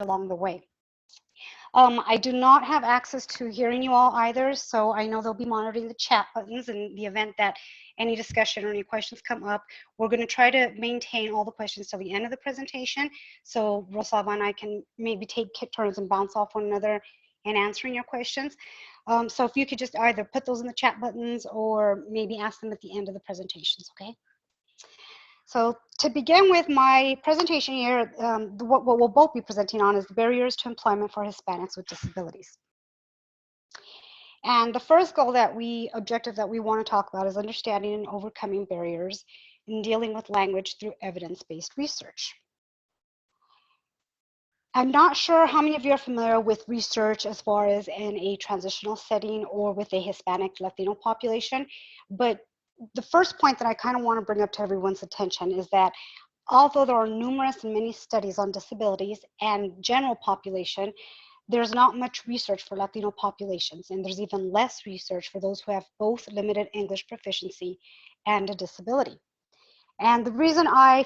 along the way. I do not have access to hearing you all either, so I know they'll be monitoring the chat buttons in the event that any discussion or any questions come up. We're going to try to maintain all the questions till the end of the presentation, so Rosalba and I can maybe take turns and bounce off one another in answering your questions. So if you could just either put those in the chat buttons or maybe ask them at the end of the presentations, okay? So to begin with my presentation here, what we'll both be presenting on is the barriers to employment for Hispanics with disabilities. And the first objective that we want to talk about is understanding and overcoming barriers in dealing with language through evidence-based research. I'm not sure how many of you are familiar with research as far as in a transitional setting or with a Hispanic Latino population, but the first point that I kind of want to bring up to everyone's attention is that although there are numerous and many studies on disabilities and general population, there's not much research for Latino populations, and there's even less research for those who have both limited English proficiency and a disability. And the reason I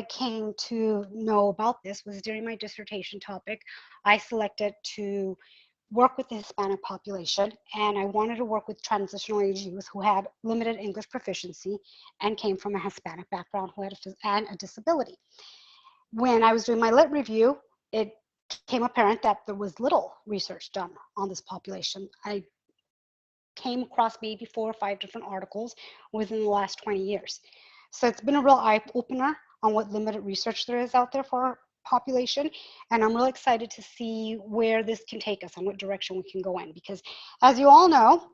came to know about this was during my dissertation topic, I selected to work with the Hispanic population, and I wanted to work with transitional age youth who had limited English proficiency and came from a Hispanic background who had a disability. When I was doing my lit review, it became apparent that there was little research done on this population. I came across maybe 4 or 5 different articles within the last 20 years. So it's been a real eye-opener on what limited research there is out there for our population, and I'm really excited to see where this can take us and what direction we can go in, because as you all know,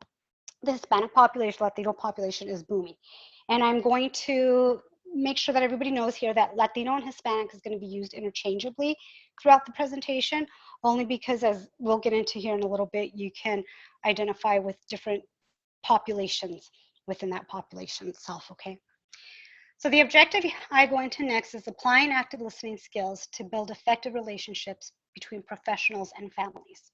the Hispanic population, Latino population is booming. And I'm going to make sure that everybody knows here that Latino and Hispanic is going to be used interchangeably throughout the presentation, only because, as we'll get into here in a little bit, you can identify with different populations within that population itself, okay? So the objective I go into next is applying active listening skills to build effective relationships between professionals and families.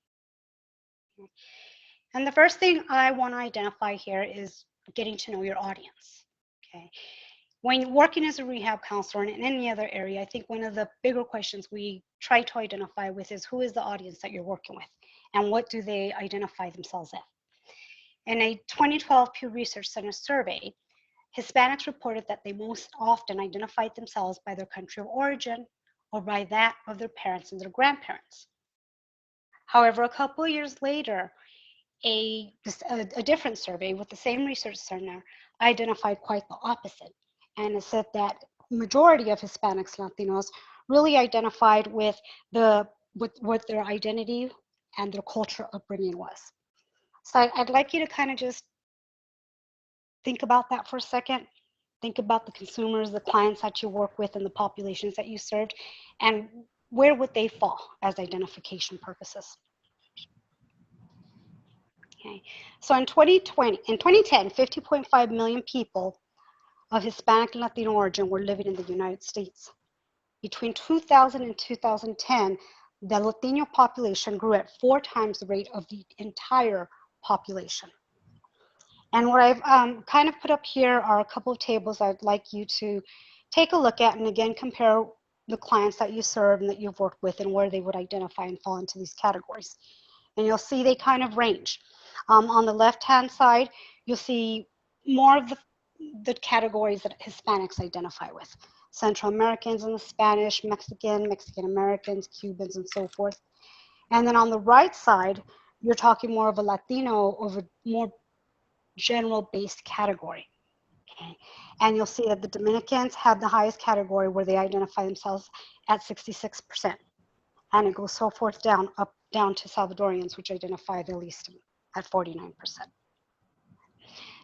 And the first thing I want to identify here is getting to know your audience, okay? When you're working as a rehab counselor and in any other area, I think one of the bigger questions we try to identify with is who is the audience that you're working with and what do they identify themselves as? In a 2012 Pew Research Center survey, Hispanics reported that they most often identified themselves by their country of origin or by that of their parents and their grandparents. However, a couple of years later, a different survey with the same research center identified quite the opposite. And it said that majority of Hispanics, Latinos, really identified with what their identity and their culture upbringing was. So I'd like you to kind of just think about that for a second. Think about the consumers, the clients that you work with, and the populations that you served, and where would they fall as identification purposes? Okay, so in 2010, 50.5 million people of Hispanic and Latino origin were living in the United States. Between 2000 and 2010, the Latino population grew at 4 times the rate of the entire population. And what I've kind of put up here are a couple of tables I'd like you to take a look at and again compare the clients that you serve and that you've worked with and where they would identify and fall into these categories. And you'll see they kind of range. On the left-hand side, you'll see more of the categories that Hispanics identify with. Central Americans and the Spanish, Mexican Americans, Cubans, and so forth. And then on the right side, you're talking more of a Latino, of a more general-based category. Okay. And you'll see that the Dominicans have the highest category where they identify themselves at 66%. And it goes so forth down to Salvadorians, which identify the least at 49%.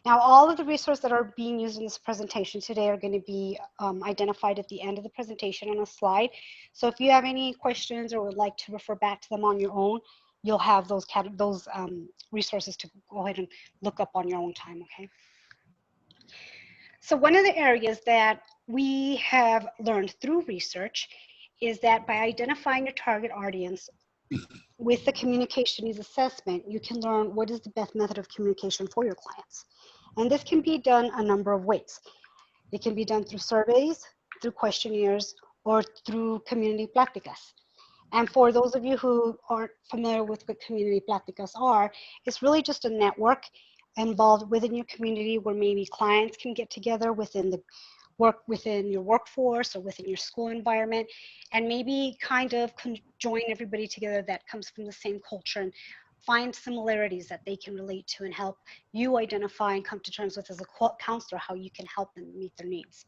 Now, all of the resources that are being used in this presentation today are going to be identified at the end of the presentation on a slide. So if you have any questions or would like to refer back to them on your own, you'll have those resources to go ahead and look up on your own time, okay? So one of the areas that we have learned through research is that by identifying your target audience with the communication needs assessment, you can learn what is the best method of communication for your clients. And this can be done a number of ways. It can be done through surveys, through questionnaires, or through community pláticas. And for those of you who aren't familiar with what community pláticas are, it's really just a network involved within your community where maybe clients can get together within your workforce or within your school environment, and maybe kind of join everybody together that comes from the same culture and find similarities that they can relate to and help you identify and come to terms with as a counselor how you can help them meet their needs.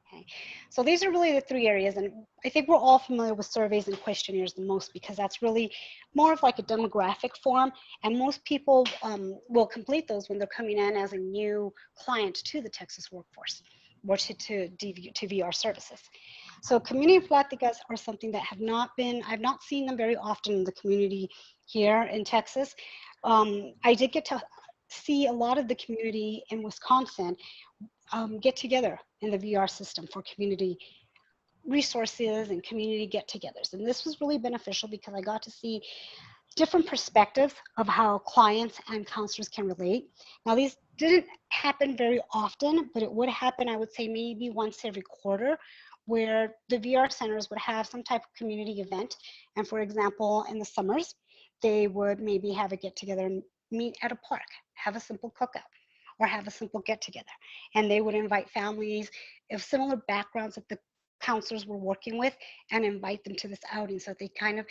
Okay. So these are really the three areas, and I think we're all familiar with surveys and questionnaires the most because that's really more of like a demographic form, and most people will complete those when they're coming in as a new client to the Texas workforce or to VR services. So community pláticas are something that I've not seen them very often in the community here in Texas. I did get to see a lot of the community in Wisconsin get together in the VR system for community resources and community get-togethers. And this was really beneficial because I got to see different perspectives of how clients and counselors can relate. Now, these didn't happen very often, but it would happen, I would say, maybe once every quarter, where the VR centers would have some type of community event. And for example, in the summers, they would maybe have a get together and meet at a park, have a simple cookout, or have a simple get together. And they would invite families of similar backgrounds that the counselors were working with and invite them to this outing so that they kind of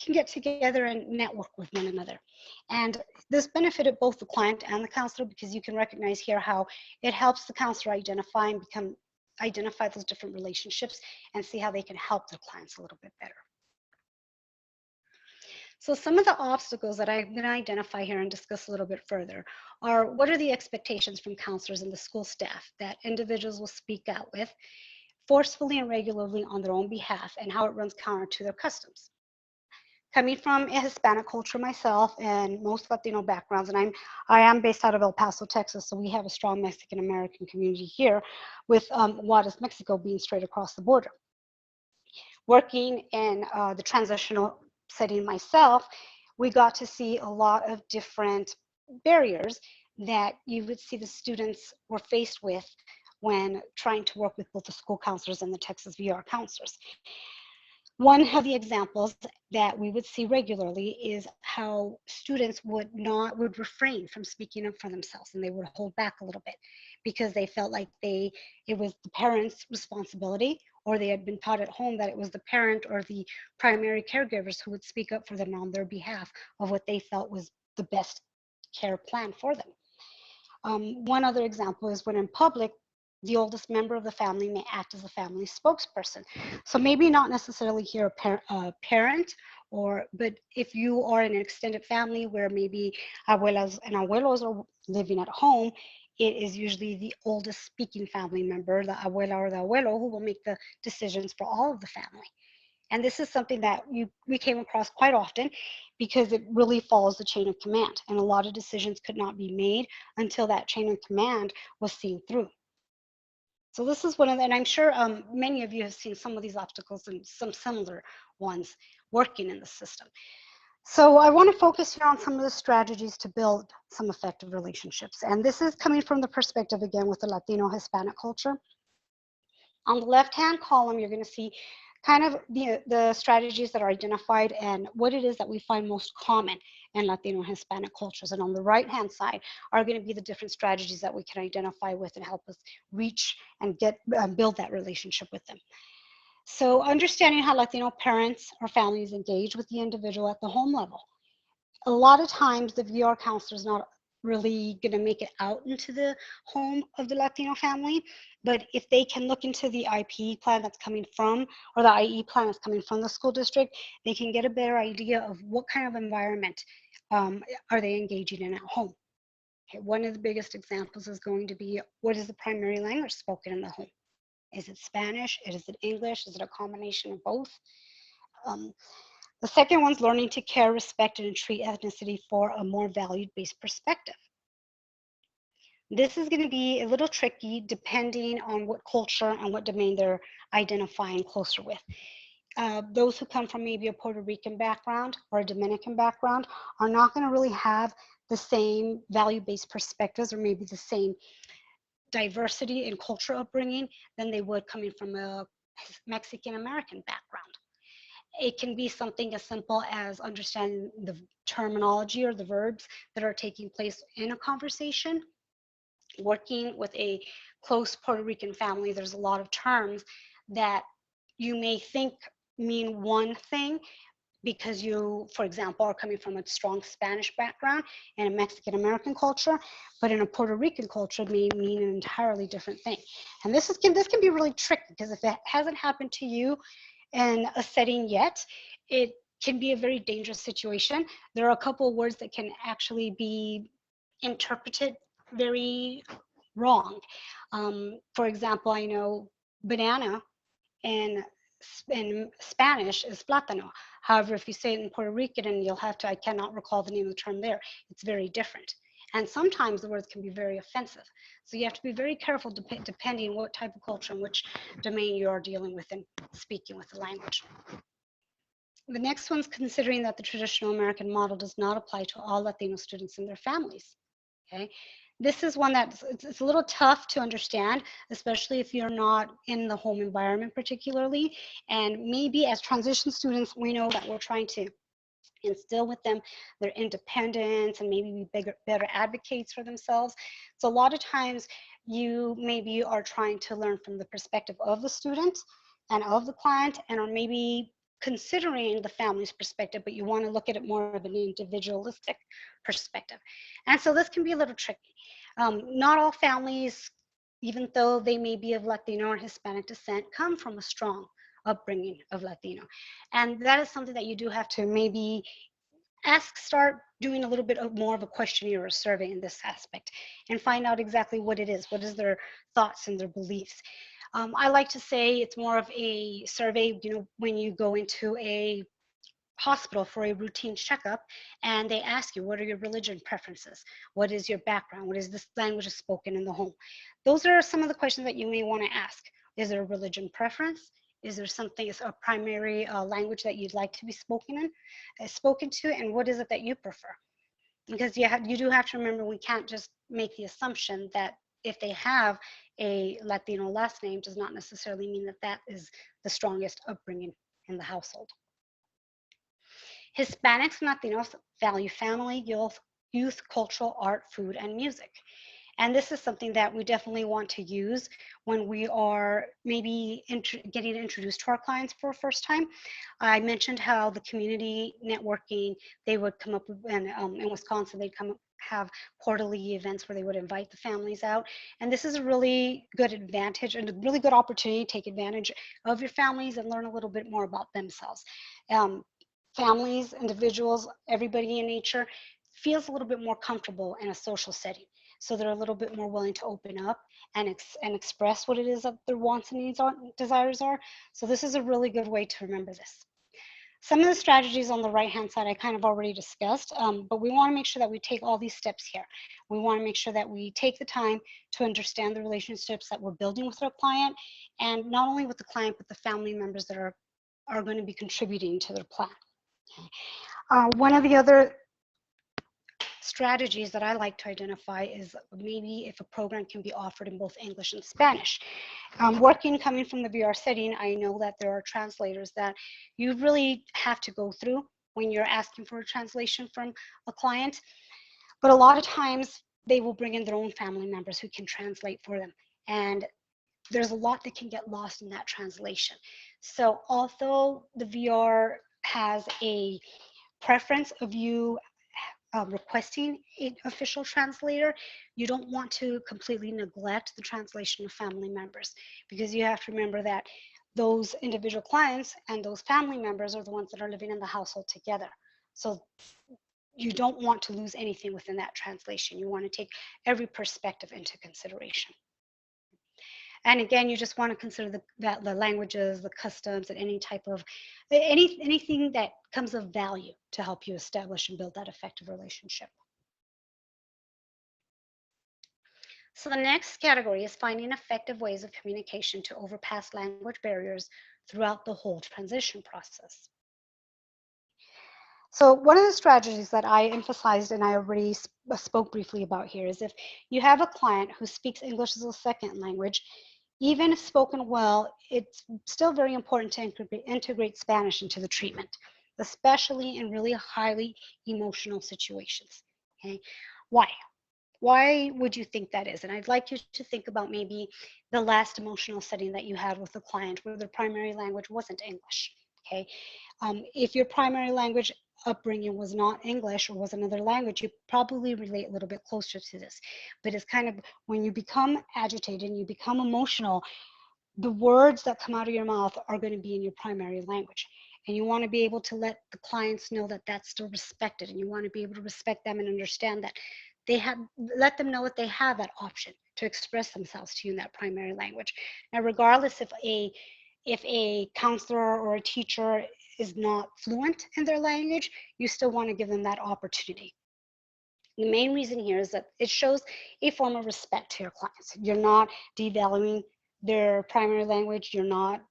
can get together and network with one another. And this benefited both the client and the counselor because you can recognize here how it helps the counselor identify those different relationships and see how they can help their clients a little bit better. So some of the obstacles that I'm going to identify here and discuss a little bit further are what are the expectations from counselors and the school staff that individuals will speak out with forcefully and regularly on their own behalf and how it runs counter to their customs. Coming from a Hispanic culture myself and most Latino backgrounds, and I am based out of El Paso, Texas, so we have a strong Mexican American community here with Juarez, Mexico being straight across the border. Working in the transitional setting myself, we got to see a lot of different barriers that you would see the students were faced with when trying to work with both the school counselors and the Texas VR counselors. One of the examples that we would see regularly is how students would refrain from speaking up for themselves, and they would hold back a little bit because they felt like it was the parents' responsibility, or they had been taught at home that it was the parent or the primary caregivers who would speak up for them on their behalf of what they felt was the best care plan for them. One other example is when in public, the oldest member of the family may act as a family spokesperson. So maybe not necessarily here a parent, but if you are in an extended family where maybe abuelas and abuelos are living at home, it is usually the oldest speaking family member, the abuela or the abuelo, who will make the decisions for all of the family. And this is something that we came across quite often because it really follows the chain of command. And a lot of decisions could not be made until that chain of command was seen through. So this is one of the, and I'm sure many of you have seen some of these obstacles and some similar ones working in the system. So I want to focus here on some of the strategies to build some effective relationships. And this is coming from the perspective, again, with the Latino Hispanic culture. On the left-hand column, you're going to see kind of the strategies that are identified and what it is that we find most common in Latino and Hispanic cultures. And on the right-hand side are going to be the different strategies that we can identify with and help us reach and build that relationship with them. So understanding how Latino parents or families engage with the individual at the home level. A lot of times the VR counselor is not really going to make it out into the home of the Latino family, but if they can look into the IP plan that's coming from, or the IE plan that's coming from the school district, they can get a better idea of what kind of environment are they engaging in at home. Okay, one of the biggest examples is going to be, what is the primary language spoken in the home? Is it Spanish? Is it English? Is it a combination of both? The second one's learning to care, respect, and treat ethnicity for a more valued-based perspective. This is going to be a little tricky depending on what culture and what domain they're identifying closer with. Those who come from maybe a Puerto Rican background or a Dominican background are not going to really have the same value-based perspectives or maybe the same diversity in culture upbringing than they would coming from a Mexican American background. It can be something as simple as understanding the terminology or the verbs that are taking place in a conversation. Working with a close Puerto Rican family, there's a lot of terms that you may think mean one thing because you, for example, are coming from a strong Spanish background and a Mexican American culture, but in a Puerto Rican culture it may mean an entirely different thing. And this can be really tricky because if it hasn't happened to you in a setting yet, it can be a very dangerous situation. There are a couple of words that can actually be interpreted very wrong. For example, I know banana in Spanish is plátano. However, if you say it in Puerto Rican, and you'll have to, I cannot recall the name of the term there, it's very different. And sometimes the words can be very offensive. So you have to be very careful depending what type of culture and which domain you are dealing with and speaking with the language. The next one's considering that the traditional American model does not apply to all Latino students and their families. Okay, this is one that it's a little tough to understand, especially if you're not in the home environment particularly. And maybe as transition students, we know that we're trying to instill with them their independence and maybe be better advocates for themselves. So a lot of times you maybe are trying to learn from the perspective of the student and of the client, and or maybe considering the family's perspective, but you want to look at it more of an individualistic perspective. And so this can be a little tricky. Not all families, even though they may be of Latino or Hispanic descent, come from a strong upbringing of Latino. And that is something that you do have to maybe start doing a little bit of more of a questionnaire or a survey in this aspect and find out exactly what it is. What is their thoughts and their beliefs? I like to say it's more of a survey, when you go into a hospital for a routine checkup and they ask you, what are your religion preferences? What is your background? What is this language spoken in the home? Those are some of the questions that you may want to ask. Is there a religion preference? Is there something, is a primary language that you'd like to be spoken to? And what is it that you prefer? Because you do have to remember, we can't just make the assumption that if they have a Latino last name does not necessarily mean that that is the strongest upbringing in the household. Hispanics and Latinos value family, youth, cultural, art, food, and music. And this is something that we definitely want to use when we are maybe getting introduced to our clients for the first time. I mentioned how the community networking, they would come up with, and in Wisconsin, they'd have quarterly events where they would invite the families out. And this is a really good advantage and a really good opportunity to take advantage of your families and learn a little bit more about themselves. Families, individuals, everybody in nature feels a little bit more comfortable in a social setting. So they're a little bit more willing to open up and express what it is that their wants and needs are, desires are. So this is a really good way to remember this. Some of the strategies on the right-hand side I kind of already discussed, but we want to make sure that we take all these steps here. We want to make sure that we take the time to understand the relationships that we're building with our client, and not only with the client, but the family members that are going to be contributing to their plan. One of the other strategies that I like to identify is maybe if a program can be offered in both English and Spanish. Coming from the VR setting, I know that there are translators that you really have to go through when you're asking for a translation from a client. But a lot of times they will bring in their own family members who can translate for them. And there's a lot that can get lost in that translation. So although the VR has a preference of you requesting an official translator, you don't want to completely neglect the translation of family members, because you have to remember that those individual clients and those family members are the ones that are living in the household together. So you don't want to lose anything within that translation. You want to take every perspective into consideration. And again, you just want to consider the languages, the customs, and any type of anything that comes of value to help you establish and build that effective relationship. So the next category is finding effective ways of communication to overpass language barriers throughout the whole transition process. So one of the strategies that I emphasized and I already spoke briefly about here is if you have a client who speaks English as a second language, Even if spoken well, it's still very important to integrate Spanish into the treatment, especially in really highly emotional situations. Okay, why? Why would you think that is? And I'd like you to think about maybe the last emotional setting that you had with a client where their primary language wasn't English. Okay, if your primary language upbringing was not English or was another language, you probably relate a little bit closer to this. But it's kind of when you become agitated and you become emotional, the words that come out of your mouth are going to be in your primary language. And you want to be able to let the clients know that that's still respected. And you want to be able to respect them and understand that they have, let them know that they have that option to express themselves to you in that primary language. Now, regardless if a counselor or a teacher is not fluent in their language, you still want to give them that opportunity. The main reason here is that it shows a form of respect to your clients. You're not devaluing their primary language. You're not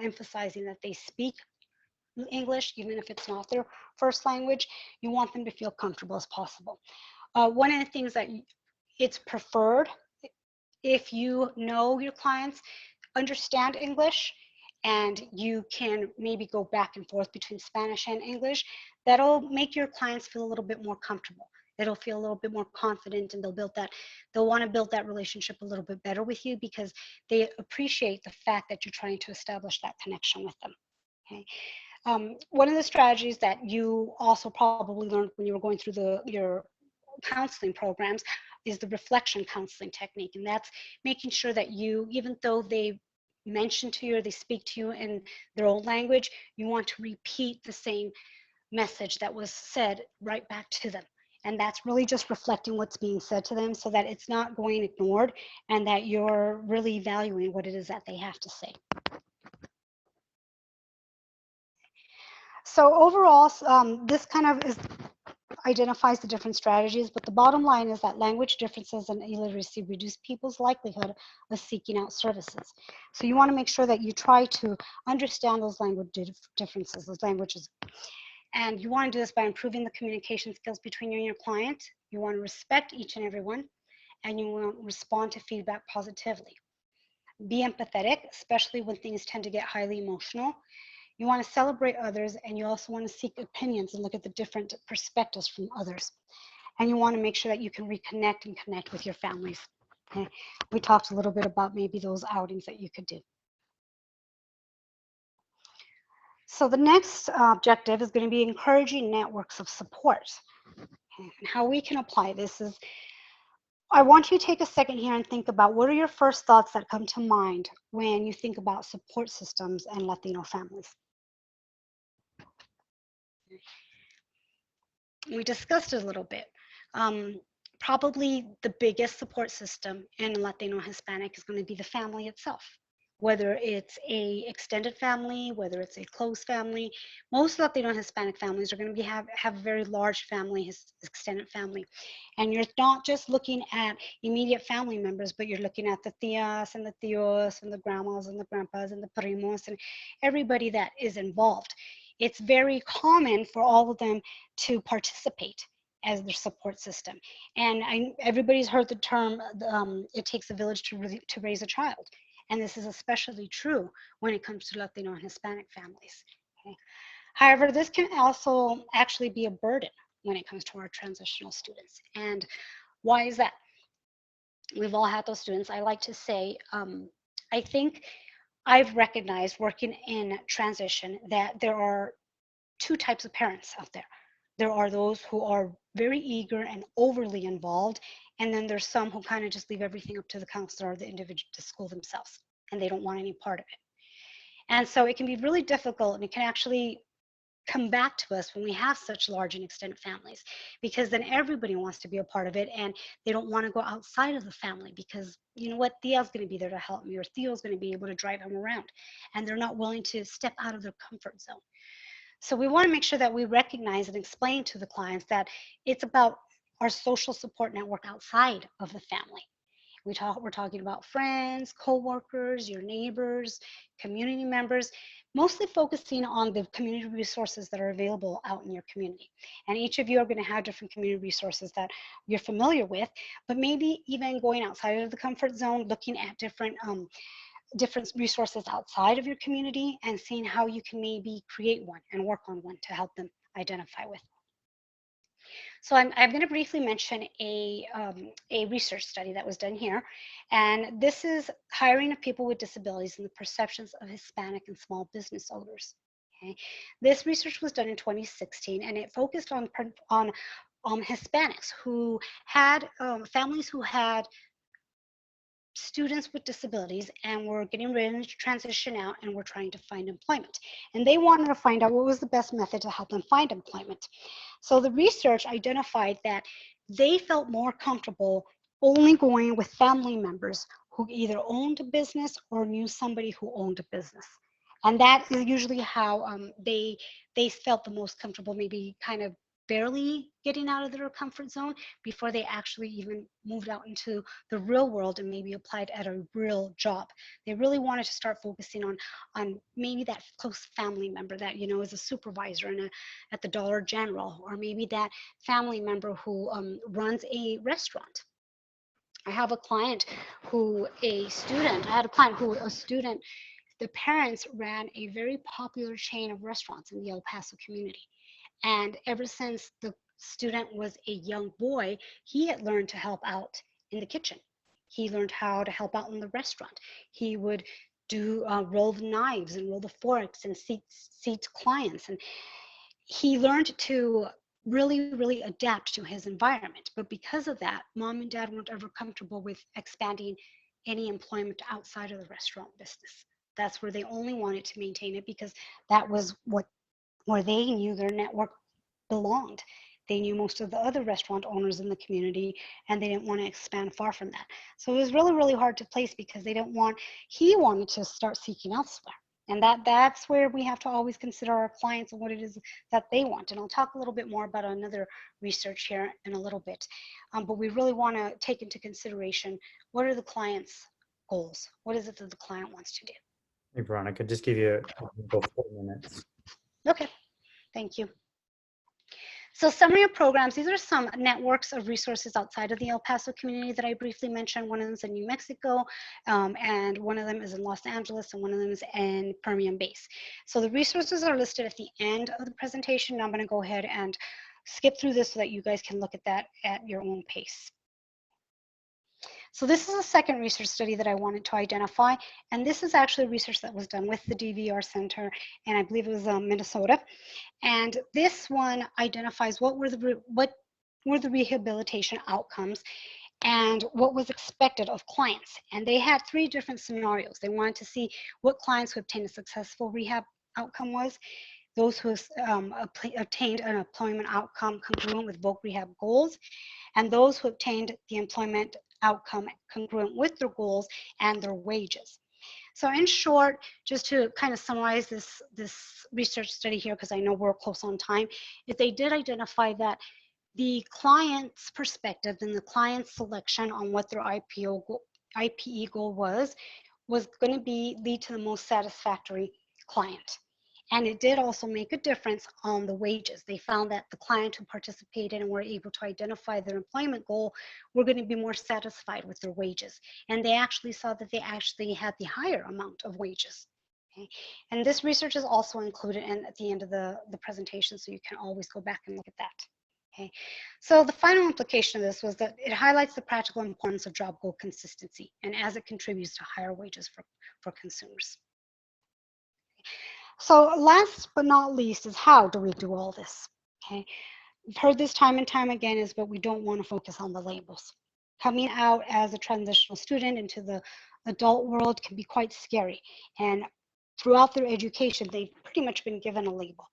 emphasizing that they speak English, even if it's not their first language. You want them to feel comfortable as possible. One of the things that it's preferred if you know your clients understand English and you can maybe go back and forth between Spanish and English, that'll make your clients feel a little bit more comfortable. It'll feel a little bit more confident, and they'll want to build that relationship a little bit better with you because they appreciate the fact that you're trying to establish that connection with them. Okay. One of the strategies that you also probably learned when you were going through your counseling programs is the reflection counseling technique. And that's making sure that you, even though they mention to you or they speak to you in their own language, you want to repeat the same message that was said right back to them. And that's really just reflecting what's being said to them so that it's not going ignored and that you're really valuing what it is that they have to say. So overall, this kind of identifies the different strategies, but the bottom line is that language differences and illiteracy reduce people's likelihood of seeking out services. So you want to make sure that you try to understand those language differences, those languages. And you want to do this by improving the communication skills between you and your client. You want to respect each and every one, and you want to respond to feedback positively. Be empathetic, especially when things tend to get highly emotional. You want to celebrate others, and you also want to seek opinions and look at the different perspectives from others. And you want to make sure that you can reconnect and connect with your families. Okay? We talked a little bit about maybe those outings that you could do. So the next objective is going to be encouraging networks of support. Okay? And how we can apply this is, I want you to take a second here and think about what are your first thoughts that come to mind when you think about support systems and Latino families. We discussed it a little bit. Probably the biggest support system in Latino Hispanic is going to be the family itself. Whether it's a extended family, whether it's a close family, most Latino Hispanic families are going to have a very large family, extended family. And you're not just looking at immediate family members, but you're looking at the tias and the tios and the grandmas and the grandpas and the primos and everybody that is involved. It's very common for all of them to participate as their support system. And everybody's heard the term, it takes a village to raise a child. And this is especially true when it comes to Latino and Hispanic families. Okay? However, this can also actually be a burden when it comes to our transitional students. And why is that? We've all had those students. I like to say, I think I've recognized working in transition that there are two types of parents out there. There are those who are very eager and overly involved, and then there's some who kind of just leave everything up to the counselor or the individual to school themselves, and they don't want any part of it. And so it can be really difficult, and it can actually come back to us when we have such large and extended families, because then everybody wants to be a part of it, and they don't want to go outside of the family because, you know what, Theo's going to be there to help me, or Theo's going to be able to drive him around, and they're not willing to step out of their comfort zone. So we want to make sure that we recognize and explain to the clients that it's about our social support network outside of the family. We're talking about friends, co-workers, your neighbors, community members, mostly focusing on the community resources that are available out in your community. And each of you are going to have different community resources that you're familiar with, but maybe even going outside of the comfort zone, looking at different resources outside of your community and seeing how you can maybe create one and work on one to help them identify with. So I'm going to briefly mention a research study that was done here. And this is hiring of people with disabilities and the perceptions of Hispanic and small business owners. Okay. This research was done in 2016, and it focused on Hispanics who had families who had students with disabilities and were getting ready to transition out and were trying to find employment. And they wanted to find out what was the best method to help them find employment. So the research identified that they felt more comfortable only going with family members who either owned a business or knew somebody who owned a business. And that is usually how they felt the most comfortable, maybe kind of barely getting out of their comfort zone before they actually even moved out into the real world and maybe applied at a real job. They really wanted to start focusing on maybe that close family member that is a supervisor at the Dollar General, or maybe that family member who runs a restaurant. I have a client who a student. I had a client who a student. The parents ran a very popular chain of restaurants in the El Paso community. And ever since the student was a young boy, he had learned to help out in the kitchen. He learned how to help out in the restaurant. He would do roll the knives and roll the forks and seat clients. And he learned to really adapt to his environment. But because of that, mom and dad weren't ever comfortable with expanding any employment outside of the restaurant business. That's where they only wanted to maintain it because that was where they knew their network belonged. They knew most of the other restaurant owners in the community, and they didn't want to expand far from that. So it was really hard to place because he wanted to start seeking elsewhere. And that's where we have to always consider our clients and what it is that they want. And I'll talk a little bit more about another research here in a little bit. But we really want to take into consideration, what are the client's goals? What is it that the client wants to do? Hey, Veronica, just give you a 4 minutes. Okay, thank you. So summary of programs, these are some networks of resources outside of the El Paso community that I briefly mentioned. One of them is in New Mexico, and one of them is in Los Angeles, and one of them is in Permian Base. So the resources are listed at the end of the presentation. I'm gonna go ahead and skip through this so that you guys can look at that at your own pace. So this is a second research study that I wanted to identify, and this is actually research that was done with the DVR Center, and I believe it was Minnesota. And this one identifies what were the rehabilitation outcomes and what was expected of clients. And they had 3 different scenarios. They wanted to see what clients who obtained a successful rehab outcome was, those who obtained an employment outcome congruent with voc rehab goals, and those who obtained the employment outcome congruent with their goals and their wages. So in short, just to kind of summarize this research study here, because I know we're close on time, is they did identify that the client's perspective and the client's selection on what their IPE goal was going to lead to the most satisfactory client. And it did also make a difference on the wages. They found that the client who participated and were able to identify their employment goal were going to be more satisfied with their wages. And they actually saw that they actually had the higher amount of wages. Okay? And this research is also included at the end of the presentation, so you can always go back and look at that. Okay, so the final implication of this was that it highlights the practical importance of job goal consistency, and as it contributes to higher wages for consumers. So last but not least is, how do we do all this? Okay, we've heard this time and time again, is but we don't want to focus on the labels. Coming out as a transitional student into the adult world can be quite scary, and throughout their education they've pretty much been given a label.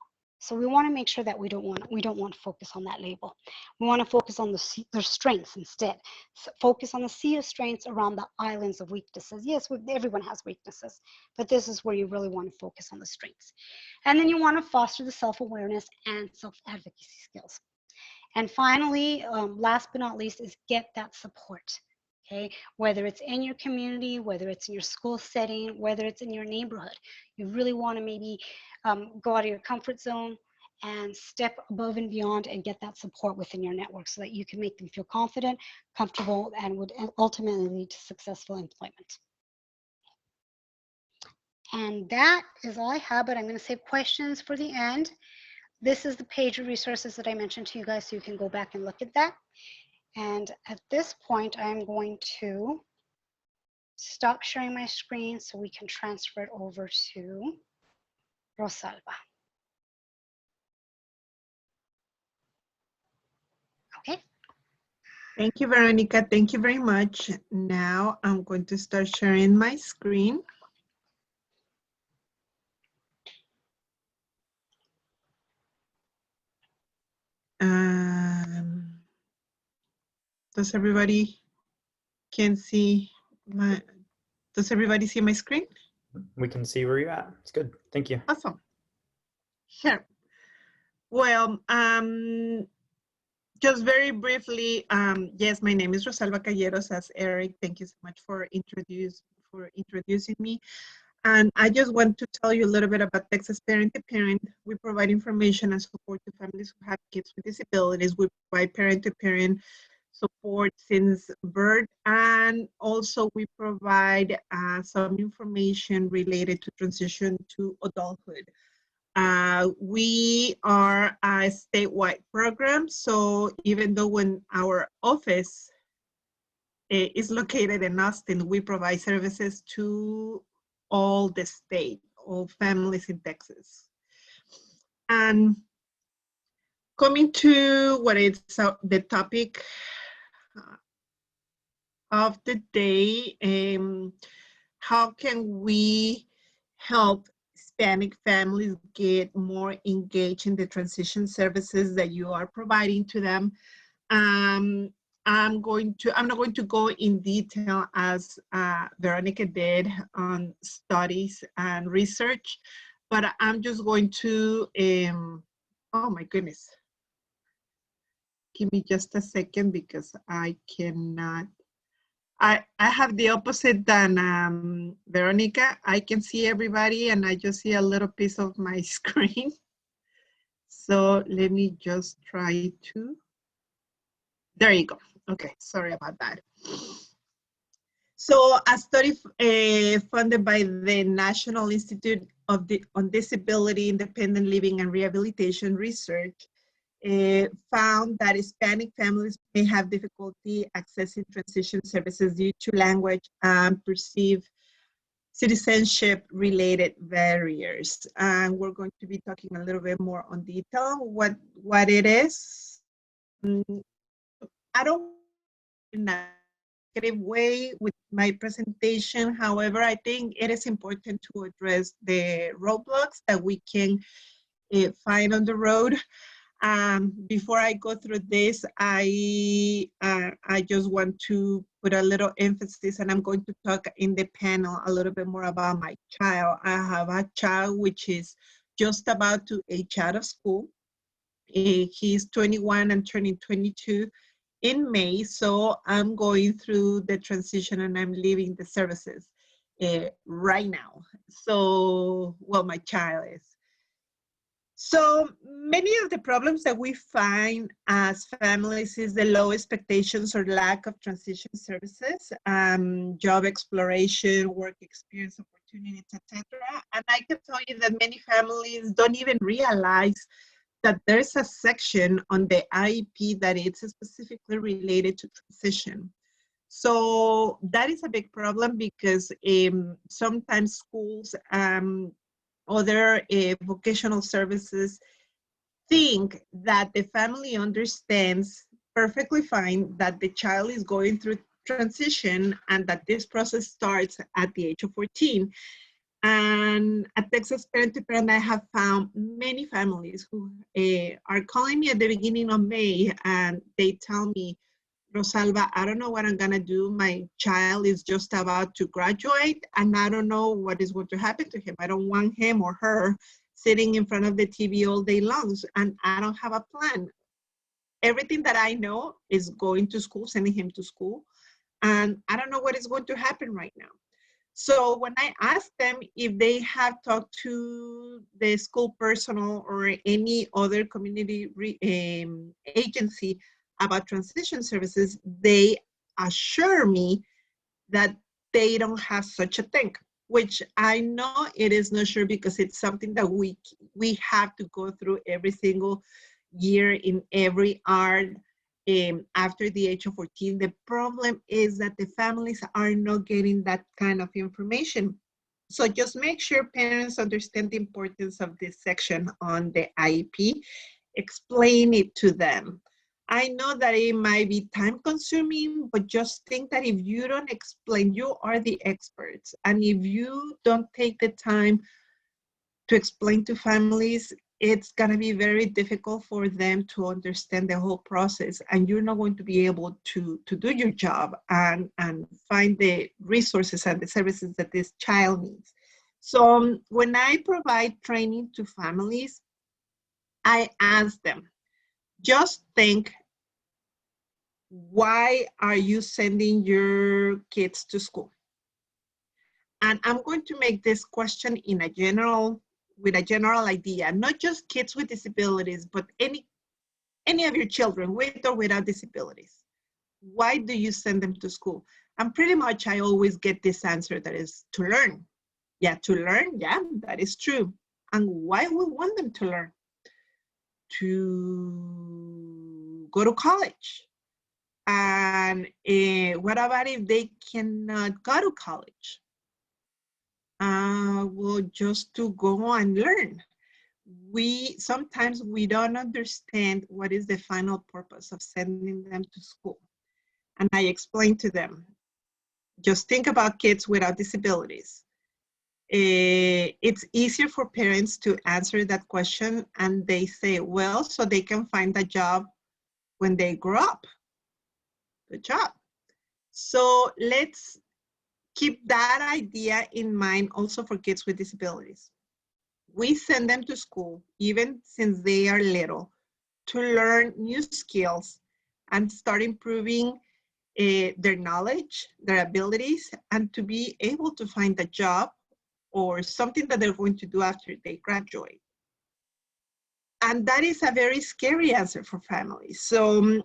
So we want to make sure that we don't want to focus on that label. We want to focus on their strengths instead. So focus on the sea of strengths around the islands of weaknesses. Yes, everyone has weaknesses, but this is where you really want to focus on the strengths. And then you want to foster the self-awareness and self-advocacy skills. And finally, last but not least, is get that support. Okay, whether it's in your community, whether it's in your school setting, whether it's in your neighborhood, you really want to maybe go out of your comfort zone and step above and beyond and get that support within your network so that you can make them feel confident, comfortable, and would ultimately lead to successful employment. And that is all I have, but I'm going to save questions for the end. This is the page of resources that I mentioned to you guys, so you can go back and look at that. And at this point, I'm going to stop sharing my screen so we can transfer it over to Rosalba. Okay. Thank you, Veronica. Thank you very much. Now I'm going to start sharing my screen. Does everybody see my screen? We can see where you're at. It's good. Thank you. Awesome. Sure. Well, just very briefly, yes, my name is Rosalba Calleros, as Eric. Thank you so much for introducing me. And I just want to tell you a little bit about Texas Parent to Parent. We provide information and support to families who have kids with disabilities. We provide parent to parent support since birth, and also we provide some information related to transition to adulthood. We are a statewide program, so even though when our office is located in Austin, we provide services to all the state, all families in Texas. And coming to what is the topic of the day, how can we help Hispanic families get more engaged in the transition services that you are providing to them? I'm not going to go in detail as Veronica did on studies and research, but I'm just going to, oh my goodness. Give me just a second because I cannot. I have the opposite than Veronica. I can see everybody and I just see a little piece of my screen. So let me just try to. There you go. Okay, sorry about that. So a study funded by the National Institute on Disability, Independent Living and Rehabilitation Research found that Hispanic families may have difficulty accessing transition services due to language and perceived citizenship-related barriers. And we're going to be talking a little bit more on detail what it is. I don't in a negative way with my presentation. However, I think it is important to address the roadblocks that we can find on the road. Before I go through this, I just want to put a little emphasis, and I'm going to talk in the panel a little bit more about my child. I have a child which is just about to age out of school. He's 21 and turning 22 in May, so I'm going through the transition and I'm leaving the services right now. So, well, my child is. So many of the problems that we find as families is the low expectations or lack of transition services, job exploration, work experience opportunities, etc. And I can tell you that many families don't even realize that there's a section on the IEP that it's specifically related to transition. So that is a big problem because sometimes schools, other vocational services think that the family understands perfectly fine that the child is going through transition and that this process starts at the age of 14. And at Texas Parent to Parent, I have found many families who are calling me at the beginning of May and they tell me, Rosalba, I don't know what I'm gonna do. My child is just about to graduate and I don't know what is going to happen to him. I don't want him or her sitting in front of the TV all day long and I don't have a plan. Everything that I know is going to school, sending him to school. and I don't know what is going to happen right now. So when I asked them if they have talked to the school personnel or any other community agency about transition services, they assure me that they don't have such a thing, which I know it is not sure because it's something that we have to go through every single year in every art after the age of 14. The problem is that the families are not getting that kind of information. So just make sure parents understand the importance of this section on the IEP. Explain it to them. I know that it might be time consuming, but just think that if you don't explain, you are the experts. And if you don't take the time to explain to families, it's going to be very difficult for them to understand the whole process, and you're not going to be able to do your job and find the resources and the services that this child needs. So when I provide training to families, I ask them, just think, why are you sending your kids to school? And I'm going to make this question in a general, with a general idea, not just kids with disabilities, but any of your children with or without disabilities. Why do you send them to school? And pretty much I always get this answer that is to learn. Yeah, to learn, yeah, that is true. And why we want them to learn? To go to college. And what about if they cannot go to college? Well, just to go and learn. Sometimes we don't understand what is the final purpose of sending them to school. And I explain to them, just think about kids without disabilities. It's easier for parents to answer that question, and they say, well, so they can find a job when they grow up. Good job. So let's keep that idea in mind also for kids with disabilities. We send them to school, even since they are little, to learn new skills and start improving their knowledge, their abilities, and to be able to find a job or something that they're going to do after they graduate. And that is a very scary answer for families. So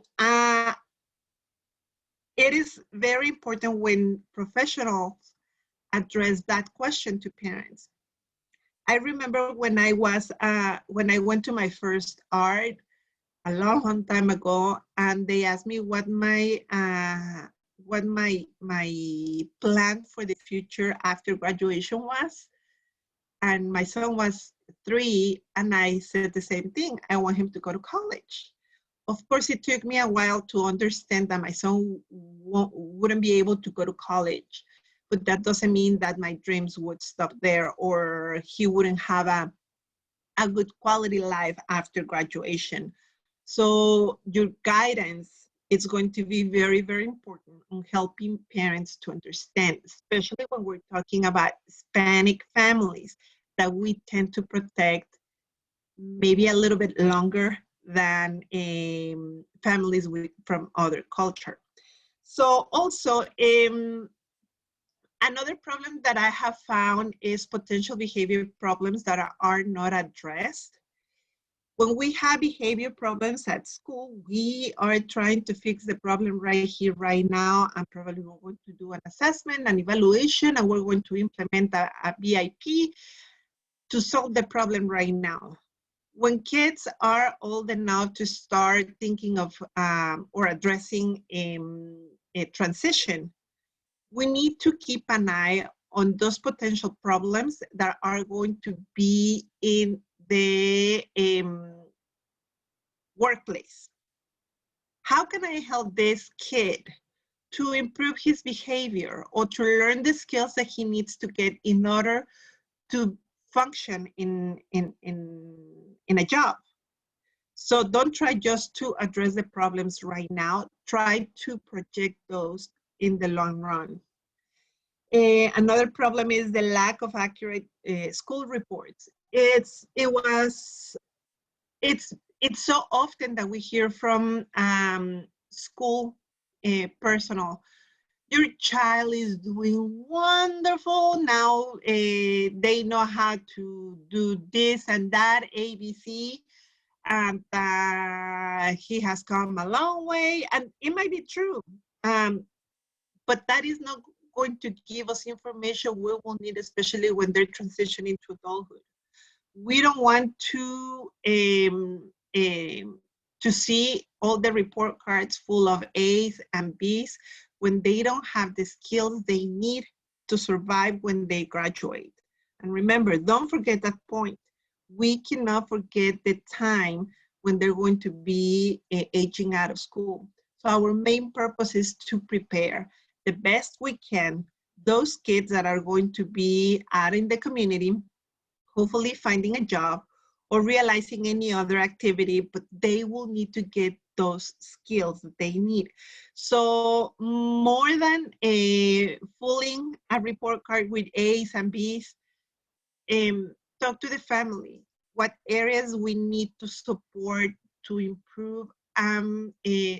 it is very important when professionals address that question to parents. I remember when I went to my first art a long time ago, and they asked me what my plan for the future after graduation was. And my son was 3, and I said the same thing. I want him to go to college. Of course, it took me a while to understand that my son wouldn't be able to go to college, but that doesn't mean that my dreams would stop there or he wouldn't have a good quality life after graduation. So your guidance is going to be very, very important on helping parents to understand, especially when we're talking about Hispanic families that we tend to protect maybe a little bit longer than families from other culture. So also, another problem that I have found is potential behavior problems that are not addressed. When we have behavior problems at school, we are trying to fix the problem right here, right now, and probably we're going to do an assessment, an evaluation, and we're going to implement a BIP to solve the problem right now. When kids are old enough to start thinking of or addressing a transition, we need to keep an eye on those potential problems that are going to be in the workplace. How can I help this kid to improve his behavior or to learn the skills that he needs to get in order to function in a job? So don't try just to address the problems right now. Try to project those in the long run. Another problem is the lack of accurate school reports. It's so often that we hear from school personnel, your child is doing wonderful. Now they know how to do this and that, ABC, and he has come a long way. And it might be true, but that is not going to give us information we will need, especially when they're transitioning to adulthood. We don't want to see all the report cards full of A's and B's when they don't have the skills they need to survive when they graduate. And remember, don't forget that point. We cannot forget the time when they're going to be aging out of school. So our main purpose is to prepare the best we can those kids that are going to be out in the community, hopefully finding a job or realizing any other activity, but they will need to get those skills that they need. So more than filling a report card with A's and B's, talk to the family. What areas we need to support to improve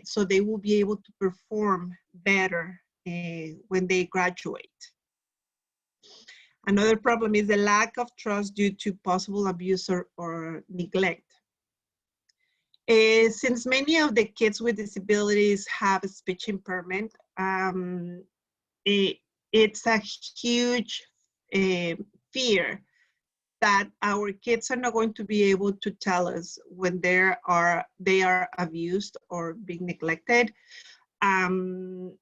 so they will be able to perform better when they graduate. Another problem is the lack of trust due to possible abuse or neglect. Since many of the kids with disabilities have a speech impairment, it's a huge fear that our kids are not going to be able to tell us when they are abused or being neglected. And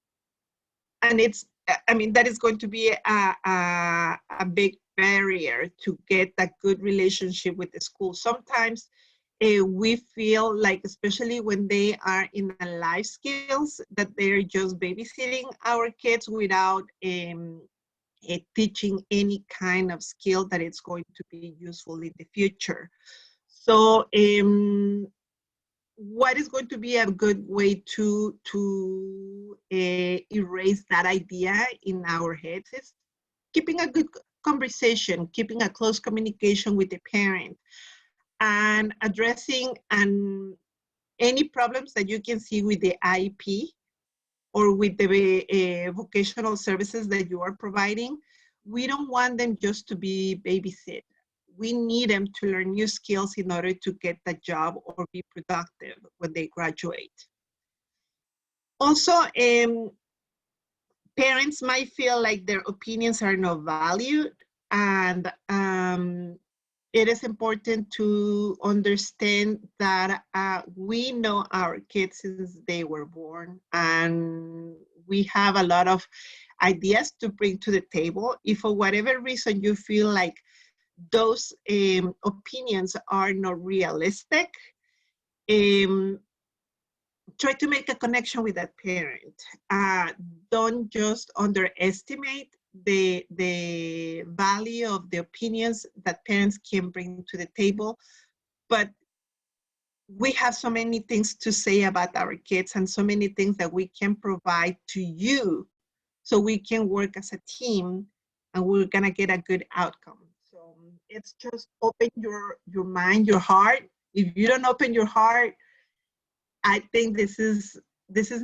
that is going to be a big barrier to get a good relationship with the school. Sometimes we feel like, especially when they are in the life skills, that they're just babysitting our kids without teaching any kind of skill that is going to be useful in the future. So what is going to be a good way to erase that idea in our heads is keeping a good conversation, keeping a close communication with the parent, and addressing any problems that you can see with the IEP or with the vocational services that you are providing. We don't want them just to be babysit. We need them to learn new skills in order to get the job or be productive when they graduate. Also, parents might feel like their opinions are not valued, and it is important to understand that we know our kids since they were born, and we have a lot of ideas to bring to the table. If for whatever reason you feel like those opinions are not realistic, try to make a connection with that parent. Don't just underestimate the value of the opinions that parents can bring to the table, but we have so many things to say about our kids and so many things that we can provide to you, so we can work as a team and we're gonna get a good outcome. So it's just open your mind, your heart. If you don't open your heart, I think this is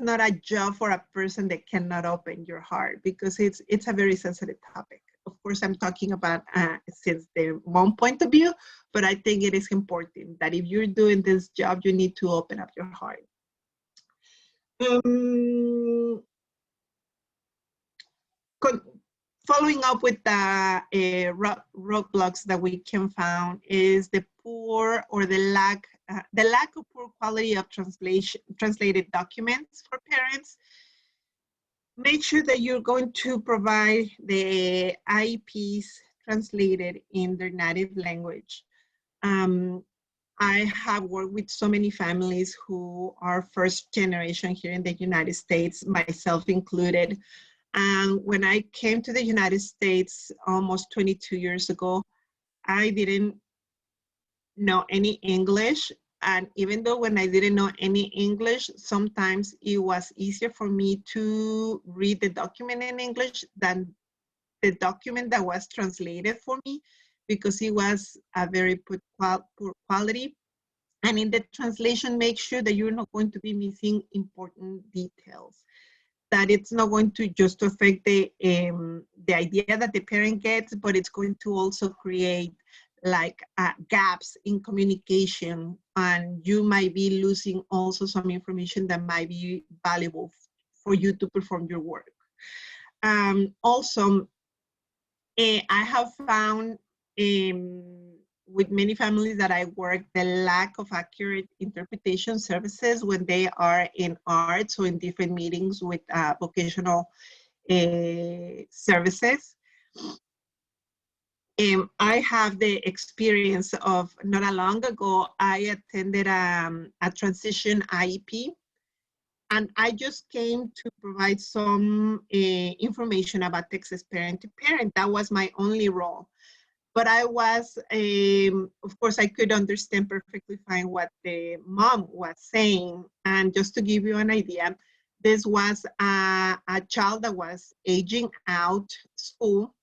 not a job for a person that cannot open your heart, because it's a very sensitive topic. Of course, I'm talking about since the mom point of view, but I think it is important that if you're doing this job, you need to open up your heart. Following up with the roadblocks that we can find is the poor or the lack of poor quality of translated documents for parents. Make sure that you're going to provide the IEPs translated in their native language. I have worked with so many families who are first generation here in the United States, myself included. And when I came to the United States almost 22 years ago, I didn't know any English. And even though when I didn't know any English, sometimes it was easier for me to read the document in English than the document that was translated for me, because it was a very poor quality. And in the translation, make sure that you're not going to be missing important details. that it's not going to just affect the idea that the parent gets, but it's going to also create like gaps in communication, and you might be losing also some information that might be valuable for you to perform your work. Also, I have found with many families that I work, the lack of accurate interpretation services when they are in arts or in different meetings with vocational services. I have the experience of not long ago, I attended a transition IEP, and I just came to provide some information about Texas parent to parent. That was my only role. But I was, of course, I could understand perfectly fine what the mom was saying. And just to give you an idea, this was a child that was aging out school.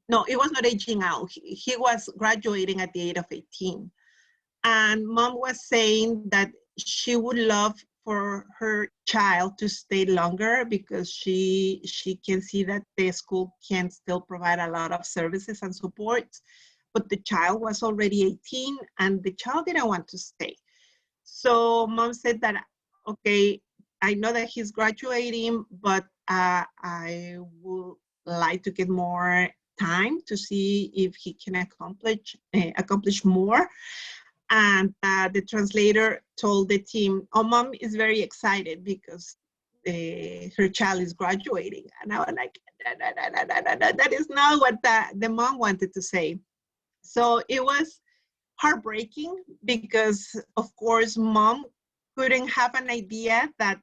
No, it was not aging out. He was graduating at the age of 18. And mom was saying that she would love for her child to stay longer because she can see that the school can still provide a lot of services and support. But the child was already 18 and the child didn't want to stay. So mom said that, okay, I know that he's graduating, but I would like to get more time to see if he can accomplish more. And the translator told the team, oh, mom is very excited because her child is graduating. And I was like, that is not what the mom wanted to say. So it was heartbreaking because, of course, mom couldn't have an idea that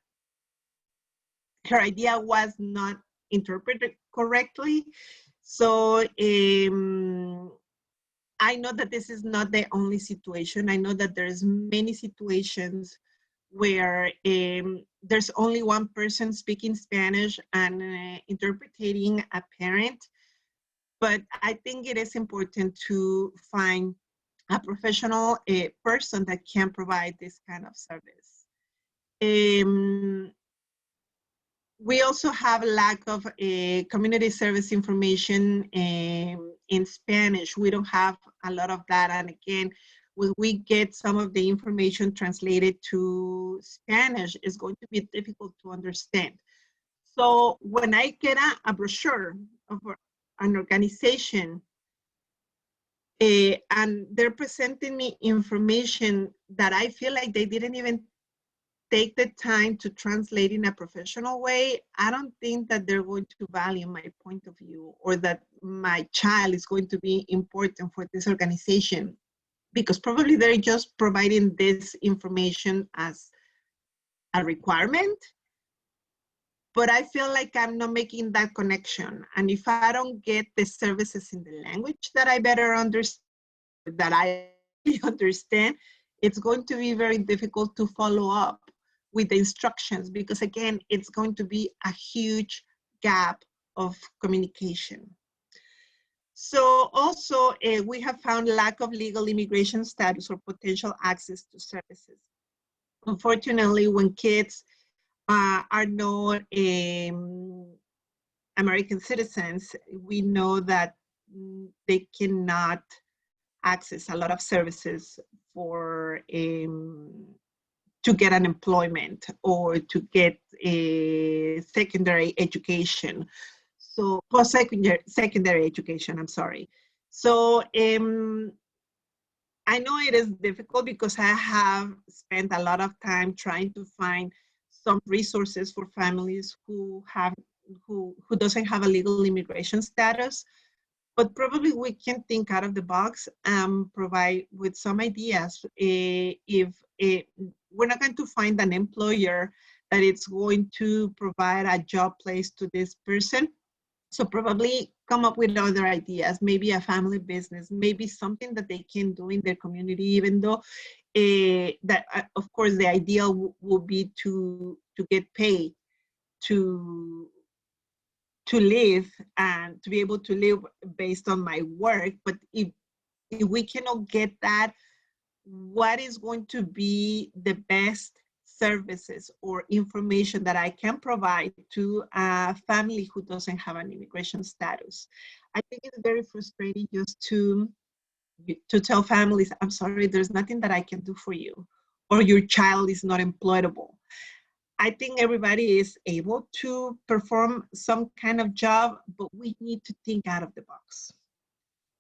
her idea was not interpreted correctly. So I know that this is not the only situation. I know that there's many situations where there's only one person speaking Spanish and interpreting a parent. But I think it is important to find a professional person that can provide this kind of service. We also have a lack of community service information in Spanish. We don't have a lot of that. And again, when we get some of the information translated to Spanish, it's going to be difficult to understand. So when I get a brochure of an organization and they're presenting me information that I feel like they didn't even take the time to translate in a professional way, I don't think that they're going to value my point of view or that my child is going to be important for this organization, because probably they're just providing this information as a requirement. But I feel like I'm not making that connection. And if I don't get the services in the language that I better understand, that I understand, it's going to be very difficult to follow up with the instructions, because again, it's going to be a huge gap of communication. So also we have found lack of legal immigration status or potential access to services. Unfortunately, when kids are not American citizens, we know that they cannot access a lot of services for to get an employment or to get a secondary education. So post-secondary education, I'm sorry. So I know it is difficult because I have spent a lot of time trying to find some resources for families who doesn't have a legal immigration status. But probably we can think out of the box and provide with some ideas. If we're not going to find an employer that it's going to provide a job place to this person, so probably come up with other ideas, maybe a family business, maybe something that they can do in their community, even though that, of course, the ideal would be to get paid to live and to be able to live based on my work. But if we cannot get that, what is going to be the best services or information that I can provide to a family who doesn't have an immigration status. I think it's very frustrating just to tell families, I'm sorry, there's nothing that I can do for you, or your child is not employable. I think everybody is able to perform some kind of job, but we need to think out of the box.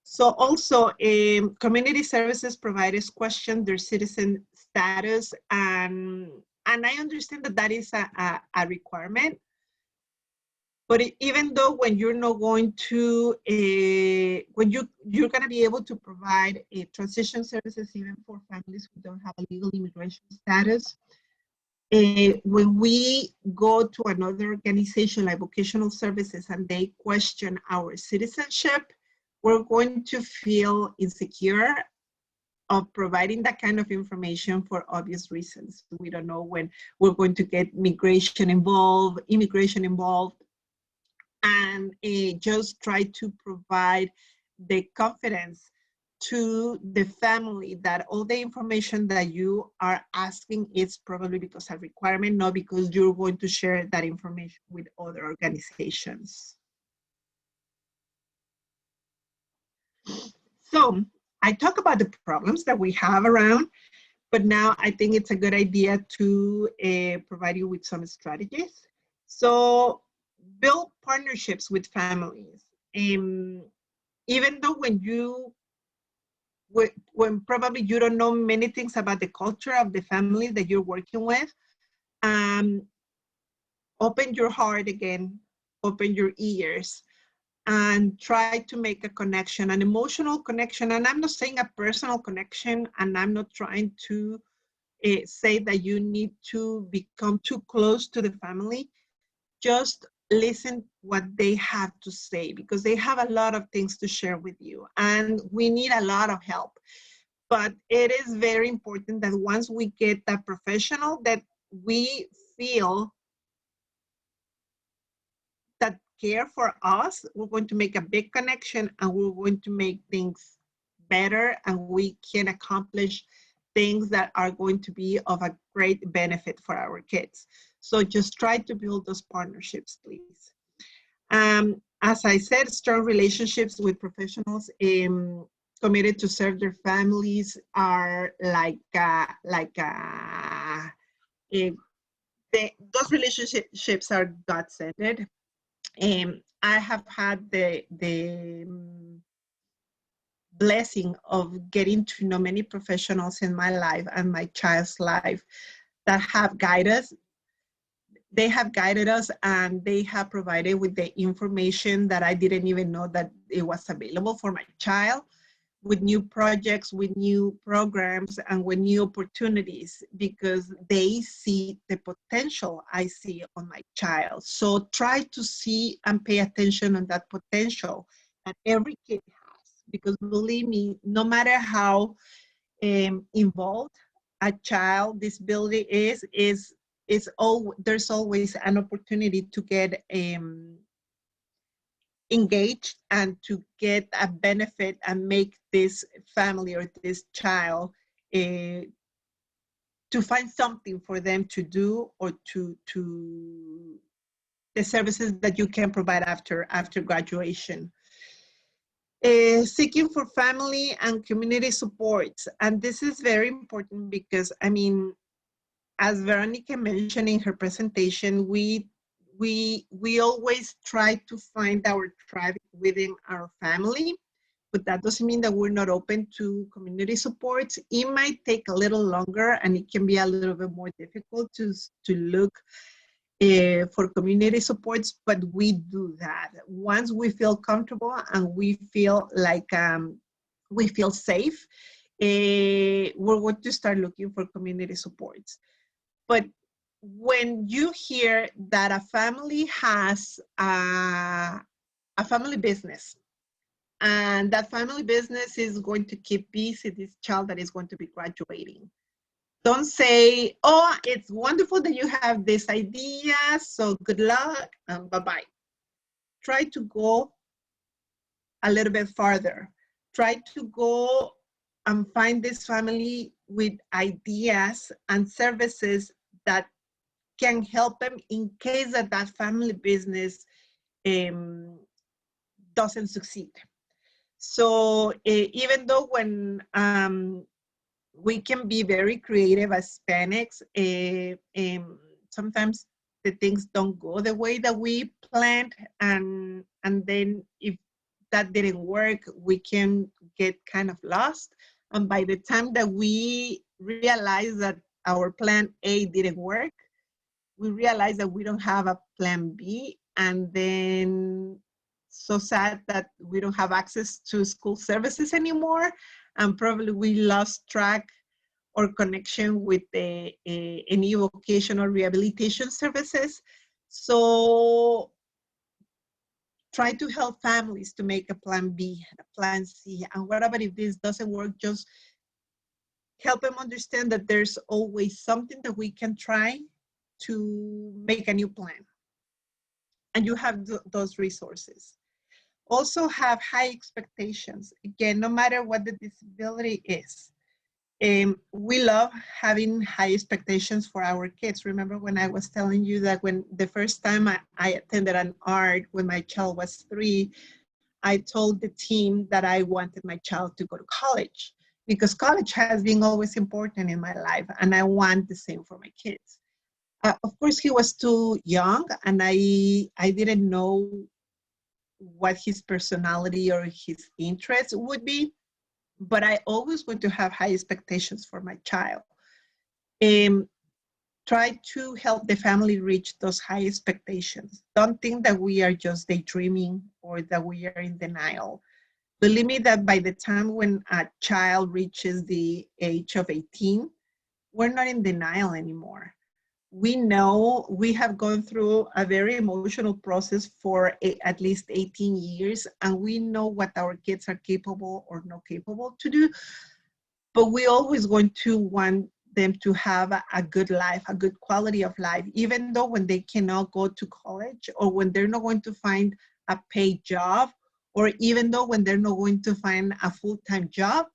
So also, community services providers question their citizen status, and I understand that that is a requirement. But even though when you're not going to, when you're going to be able to provide transition services even for families who don't have a legal immigration status, when we go to another organization like vocational services and they question our citizenship, we're going to feel insecure of providing that kind of information for obvious reasons. We don't know when we're going to get immigration involved, and just try to provide the confidence to the family that all the information that you are asking is probably because of requirement, not because you're going to share that information with other organizations. So I talk about the problems that we have around, but now I think it's a good idea to provide you with some strategies. So build partnerships with families. Even though when probably you don't know many things about the culture of the family that you're working with, open your heart again, open your ears, and try to make a connection, an emotional connection. And I'm not saying a personal connection, and I'm not trying to say that you need to become too close to the family. Just listen what they have to say, because they have a lot of things to share with you, and we need a lot of help. But it is very important that once we get that professional, that we feel that care for us, we're going to make a big connection, and we're going to make things better, and we can accomplish things that are going to be of a great benefit for our kids. So just try to build those partnerships, please. As I said, strong relationships with professionals committed to serve their families are those relationships are God-centered. I have had the blessing of getting to know many professionals in my life and my child's life that have guided us. They have guided us, and they have provided with the information that I didn't even know that it was available for my child, with new projects, with new programs, and with new opportunities, because they see the potential I see on my child. So try to see and pay attention on that potential that every kid has, because believe me, no matter how involved a child disability is there's always an opportunity to get engaged and to get a benefit and make this family or this child to find something for them to do, or to the services that you can provide after graduation. Seeking for family and community supports. And this is very important because, I mean, as Veronica mentioned in her presentation, we always try to find our tribe within our family, but that doesn't mean that we're not open to community supports. It might take a little longer, and it can be a little bit more difficult to look for community supports, but we do that. Once we feel comfortable and we feel like we feel safe, we're going to start looking for community supports. But when you hear that a family has a family business, and that family business is going to keep busy this child that is going to be graduating, don't say, oh, it's wonderful that you have this idea, so good luck, and bye-bye. Try to go a little bit farther. Try to go and find this family with ideas and services that can help them in case that that family business doesn't succeed. So even though when we can be very creative as Hispanics, sometimes the things don't go the way that we planned, and then if that didn't work, we can get kind of lost. And by the time that we realize that our plan A didn't work, we realize that we don't have a plan B, and then so sad that we don't have access to school services anymore, and probably we lost track or connection with any vocational rehabilitation services. So try to help families to make a plan B, a plan C, and what about if this doesn't work? Just help them understand that there's always something that we can try to make a new plan. And you have those resources. Also have high expectations. Again, no matter what the disability is. We love having high expectations for our kids. Remember when I was telling you that when the first time I attended an art when my child was 3, I told the team that I wanted my child to go to college because college has been always important in my life, and I want the same for my kids. Of course, he was too young, and I didn't know what his personality or his interests would be, but I always want to have high expectations for my child. Try to help the family reach those high expectations. Don't think that we are just daydreaming or that we are in denial. Believe me that by the time when a child reaches the age of 18, we're not in denial anymore. We know we have gone through a very emotional process for at least 18 years, and we know what our kids are capable or not capable to do, but we always going to want them to have a good life, a good quality of life, even though when they cannot go to college or when they're not going to find a paid job, or even though when they're not going to find a full-time job,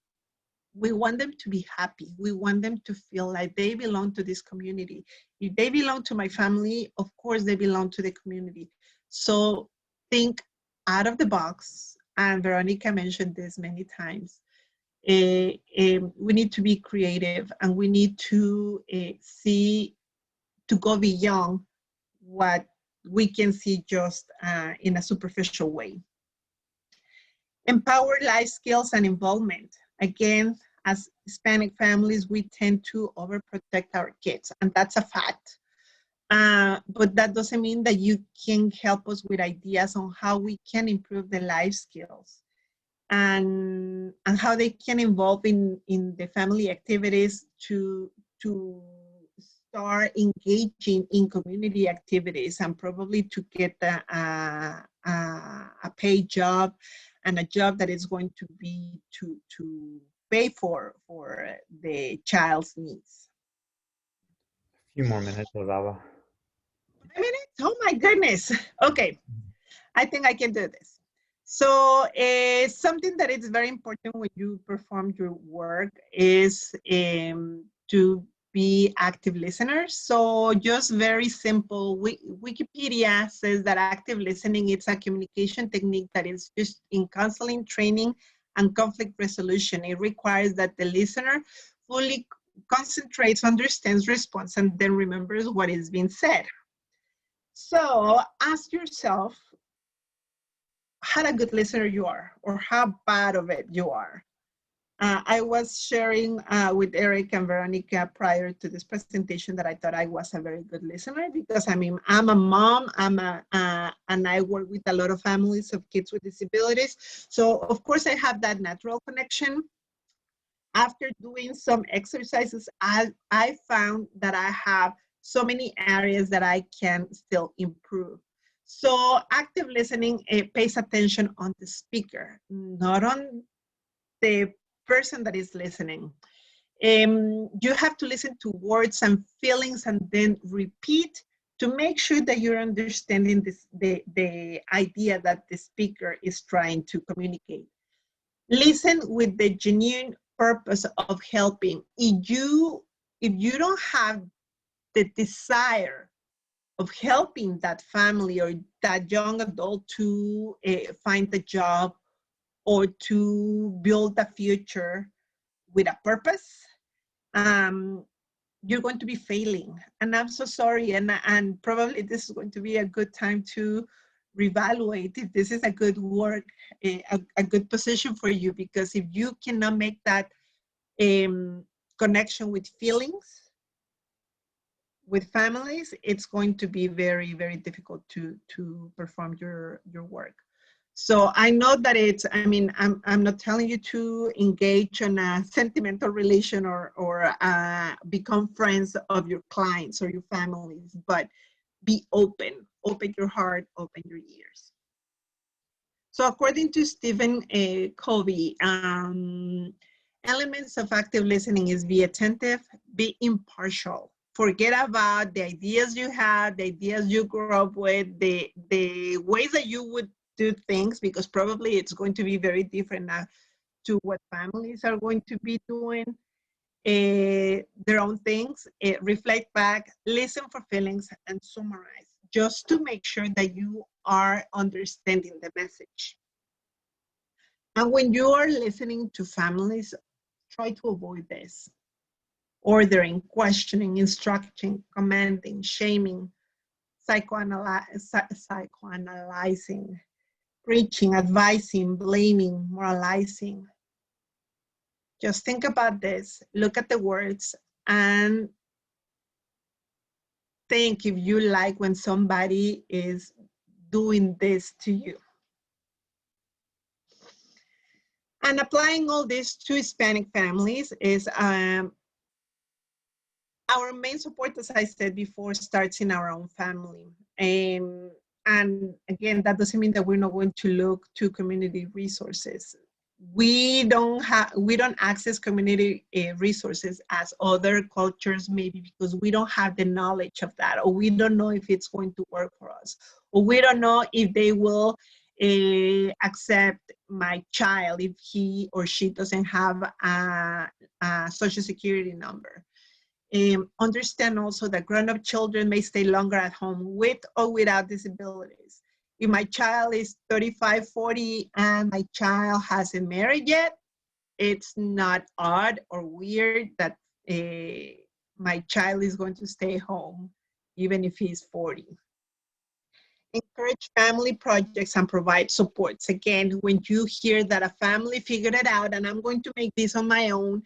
we want them to be happy. We want them to feel like they belong to this community. If they belong to my family, of course they belong to the community. So think out of the box. And Veronica mentioned this many times. We need to be creative, and we need to go beyond what we can see just in a superficial way. Empower life skills and involvement. Again, as Hispanic families, we tend to overprotect our kids, and that's a fact. But that doesn't mean that you can help us with ideas on how we can improve the life skills and how they can involve in the family activities to start engaging in community activities, and probably to get a paid job, and a job that is going to be to pay for the child's needs. A few more minutes, Olava. 5 minutes? Oh my goodness. Okay, I think I can do this. So something that is very important when you perform your work is to be active listeners. So just very simple, Wikipedia says that active listening is a communication technique that is used in counseling, training, and conflict resolution. It requires that the listener fully concentrates, understands, responds, and then remembers what is being said. So ask yourself how a good listener you are, or how bad of it you are. I was sharing with Eric and Veronica prior to this presentation that I thought I was a very good listener, because I mean, I'm a mom, and I work with a lot of families of kids with disabilities. So of course I have that natural connection. After doing some exercises, I found that I have so many areas that I can still improve. So active listening pays attention on the speaker, not on the person that is listening. You have to listen to words and feelings and then repeat to make sure that you're understanding the idea that the speaker is trying to communicate. Listen with the genuine purpose of helping. If you don't have the desire of helping that family or that young adult to find a job or to build a future with a purpose, you're going to be failing. And I'm so sorry. And probably this is going to be a good time to reevaluate if this is a good work, a good position for you, because if you cannot make that connection with feelings, with families, it's going to be very, very difficult to perform your work. So I know that it's, I mean, I'm not telling you to engage in a sentimental relation or become friends of your clients or your families, but be open, open your heart, open your ears. So according to Stephen Covey, elements of active listening is be attentive, be impartial. Forget about the ideas you have, the ideas you grew up with, the ways that you would do things, because probably it's going to be very different now to what families are going to be doing their own things. Reflect back, listen for feelings, and summarize, just to make sure that you are understanding the message. And when you are listening to families, try to avoid this. Ordering, questioning, instructing, commanding, shaming, psychoanalyzing, preaching, advising, blaming, moralizing. Just think about this, look at the words, and think if you like when somebody is doing this to you. And applying all this to Hispanic families is our main support, as I said before, starts in our own family. And again, that doesn't mean that we're not going to look to community resources. We don't access community resources as other cultures, maybe because we don't have the knowledge of that, or we don't know if it's going to work for us, or we don't know if they will accept my child if he or she doesn't have a social security number. Understand also that grown-up children may stay longer at home with or without disabilities. If my child is 35, 40, and my child hasn't married yet, it's not odd or weird that my child is going to stay home, even if he's 40. Encourage family projects and provide supports. Again, when you hear that a family figured it out and I'm going to make this on my own,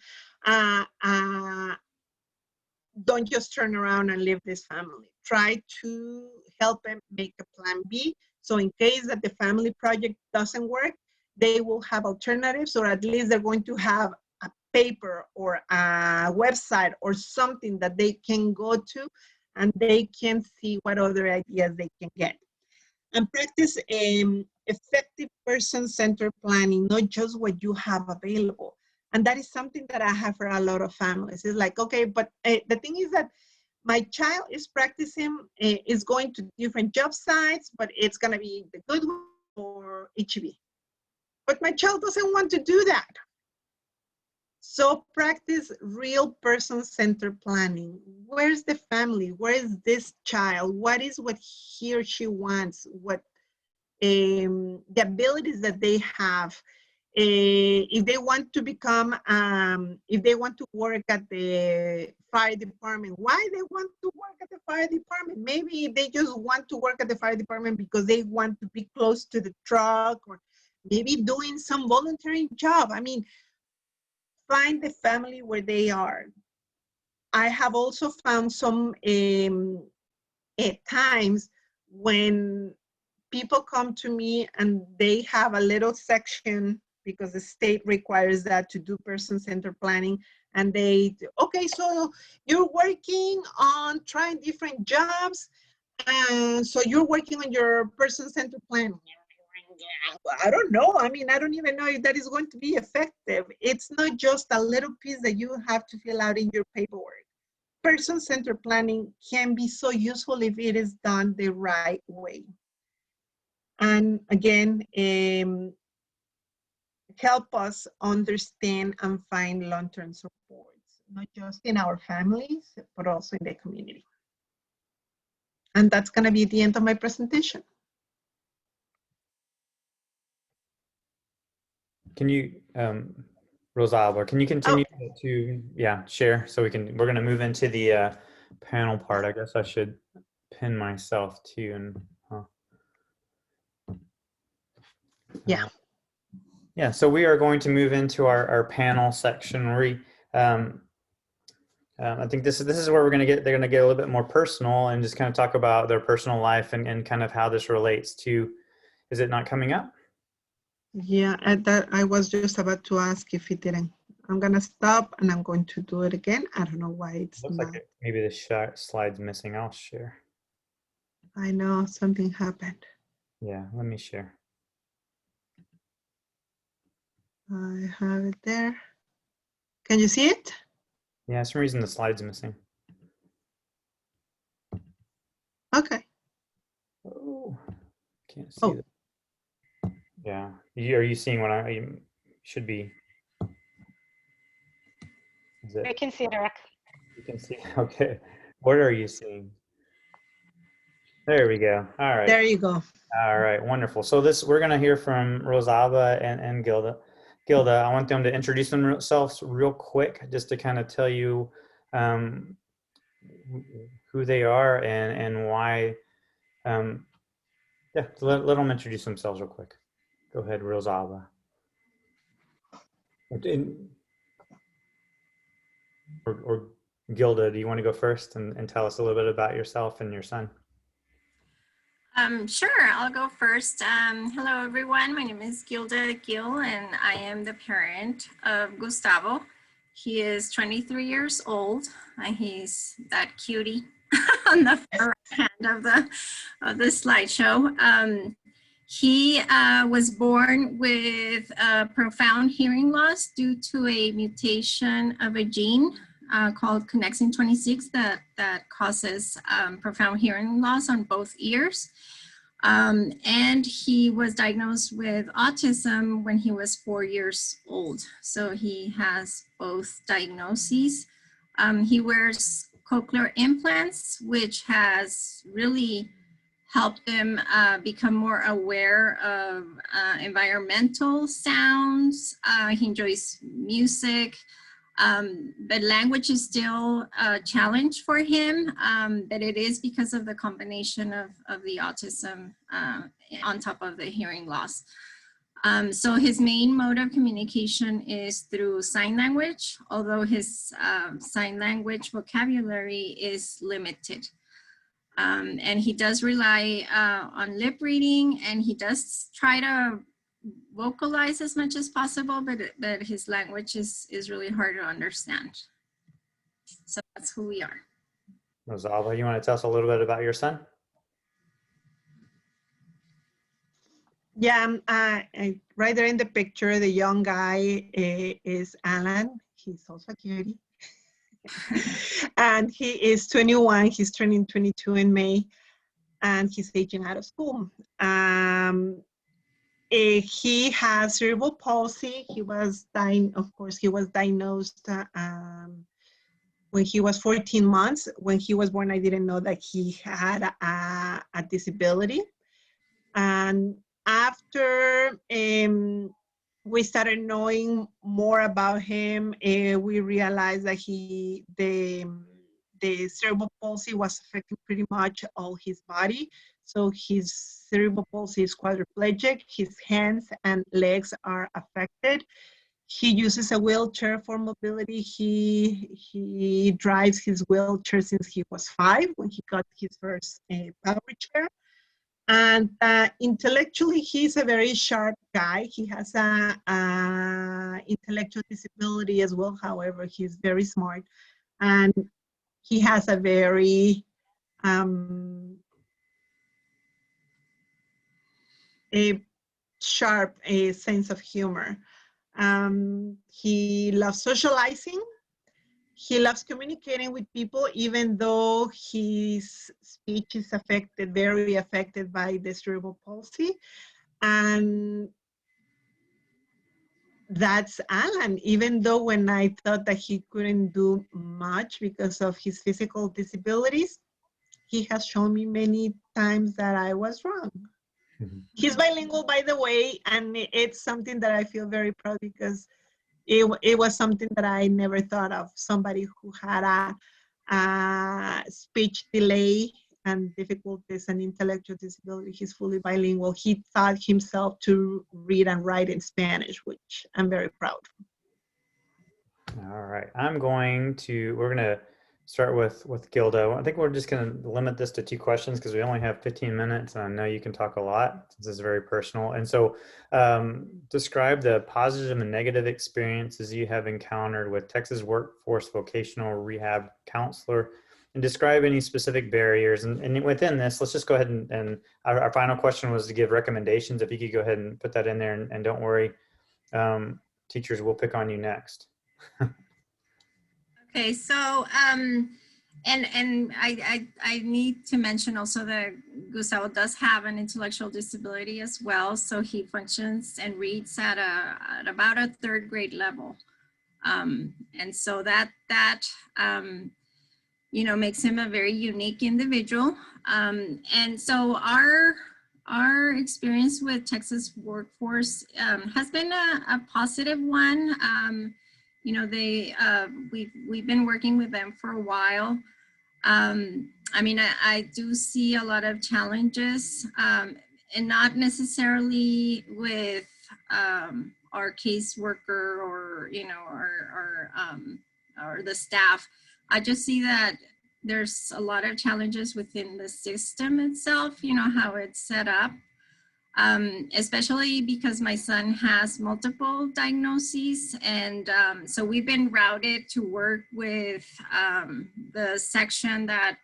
don't just turn around and leave this family. Try to help them make a plan B. So in case that the family project doesn't work, they will have alternatives, or at least they're going to have a paper or a website or something that they can go to, and they can see what other ideas they can get. And practice effective person-centered planning, not just what you have available. And that is something that I have for a lot of families. It's like, okay, but the thing is that my child is practicing, is going to different job sites, but it's going to be the good one or HEB. But my child doesn't want to do that. So practice real person-centered planning. Where's the family? Where is this child? What is what he or she wants? What the abilities that they have? If they want to become, if they want to work at the fire department, why they want to work at the fire department? Maybe they just want to work at the fire department because they want to be close to the truck, or maybe doing some volunteering job. I mean, find the family where they are. I have also found some times when people come to me and they have a little section, because the state requires that to do person-centered planning, and they, okay, so you're working on trying different jobs, and so you're working on your person-centered planning. I don't know. I mean, I don't even know if that is going to be effective. It's not just a little piece that you have to fill out in your paperwork. Person-centered planning can be so useful if it is done the right way. And again, help us understand and find long-term supports, not just in our families, but also in the community. And that's going to be the end of my presentation. Can you, Rosalba, can you continue to, yeah, share so we're going to move into the panel part. I guess I should pin myself too. And Yeah. Yeah, so we are going to move into our panel section. I think this is where they're going to get a little bit more personal and just kind of talk about their personal life and kind of how this relates to, is it not coming up? Yeah, that I was just about to ask if it didn't. I'm going to stop and I'm going to do it again. I don't know why it's Looks not. like maybe the slide's missing. I'll share. I know something happened. Yeah, let me share. I have it there. Can you see it? Yeah, for some reason the slide's missing. Okay. Oh, can't see that. Yeah, are you seeing what I should be? Is it? I can see it, Eric. You can see. Okay. What are you seeing? There we go. All right. There you go. All right. Wonderful. So we're going to hear from Rosalba and Gilda. Gilda, I want them to introduce themselves real quick, just to kind of tell you who they are and why. Yeah, let them introduce themselves real quick. Go ahead, Rosalba. Or Gilda, do you want to go first and tell us a little bit about yourself and your son? Sure, I'll go first. Hello, everyone. My name is Gilda Gil, and I am the parent of Gustavo. He is 23 years old. He's that cutie on the right hand of the slideshow. He was born with a profound hearing loss due to a mutation of a gene called connexin 26 that causes profound hearing loss on both ears. And he was diagnosed with autism when he was 4 years old. So he has both diagnoses. He wears cochlear implants, which has really helped him become more aware of environmental sounds. He enjoys music. But language is still a challenge for him, but it is because of the combination of the autism on top of the hearing loss. So his main mode of communication is through sign language, although his sign language vocabulary is limited. And he does rely on lip reading, and he does try to vocalize as much as possible, but his language is really hard to understand. So that's who we are. Rosalba, you want to tell us a little bit about your son? Yeah, right there in the picture, the young guy is Alan. He's also a cutie. And he is 21. He's turning 22 in May, and he's aging out of school. He has cerebral palsy. He was diagnosed when he was 14 months. When he was born, I didn't know that he had a disability. And after we started knowing more about him, we realized that the cerebral palsy was affecting pretty much all his body. So his cerebral palsy is quadriplegic. His hands and legs are affected. He uses a wheelchair for mobility. He drives his wheelchair since he was 5, when he got his first power chair. And intellectually, he's a very sharp guy. He has a intellectual disability as well. However, he's very smart, and he has a very a sharp sense of humor. He loves socializing. He loves communicating with people, even though his speech is very affected by the cerebral palsy. And that's Alan, even though when I thought that he couldn't do much because of his physical disabilities, he has shown me many times that I was wrong. He's bilingual, by the way, and it's something that I feel very proud because it was something that I never thought of. Somebody who had a speech delay and difficulties and intellectual disability, he's fully bilingual. He taught himself to read and write in Spanish, which I'm very proud. All right, we're going to start with Gilda. I think we're just going to limit this to 2 questions because we only have 15 minutes. And I know you can talk a lot since it's very personal. And so describe the positive and negative experiences you have encountered with Texas Workforce Vocational Rehab Counselor, and describe any specific barriers. And within this, let's just go ahead and our final question was to give recommendations. If you could go ahead and put that in there, and don't worry, teachers will pick on you next. Okay, so and I need to mention also that Gustavo does have an intellectual disability as well, so he functions and reads at about a 3rd grade level, and so that you know, makes him a very unique individual, and so our experience with Texas Workforce has been a positive one. You know, we've been working with them for a while. I mean, I do see a lot of challenges, and not necessarily with our caseworker or, you know, or the staff. I just see that there's a lot of challenges within the system itself, you know, how it's set up. Especially because my son has multiple diagnoses, and so we've been routed to work with the section that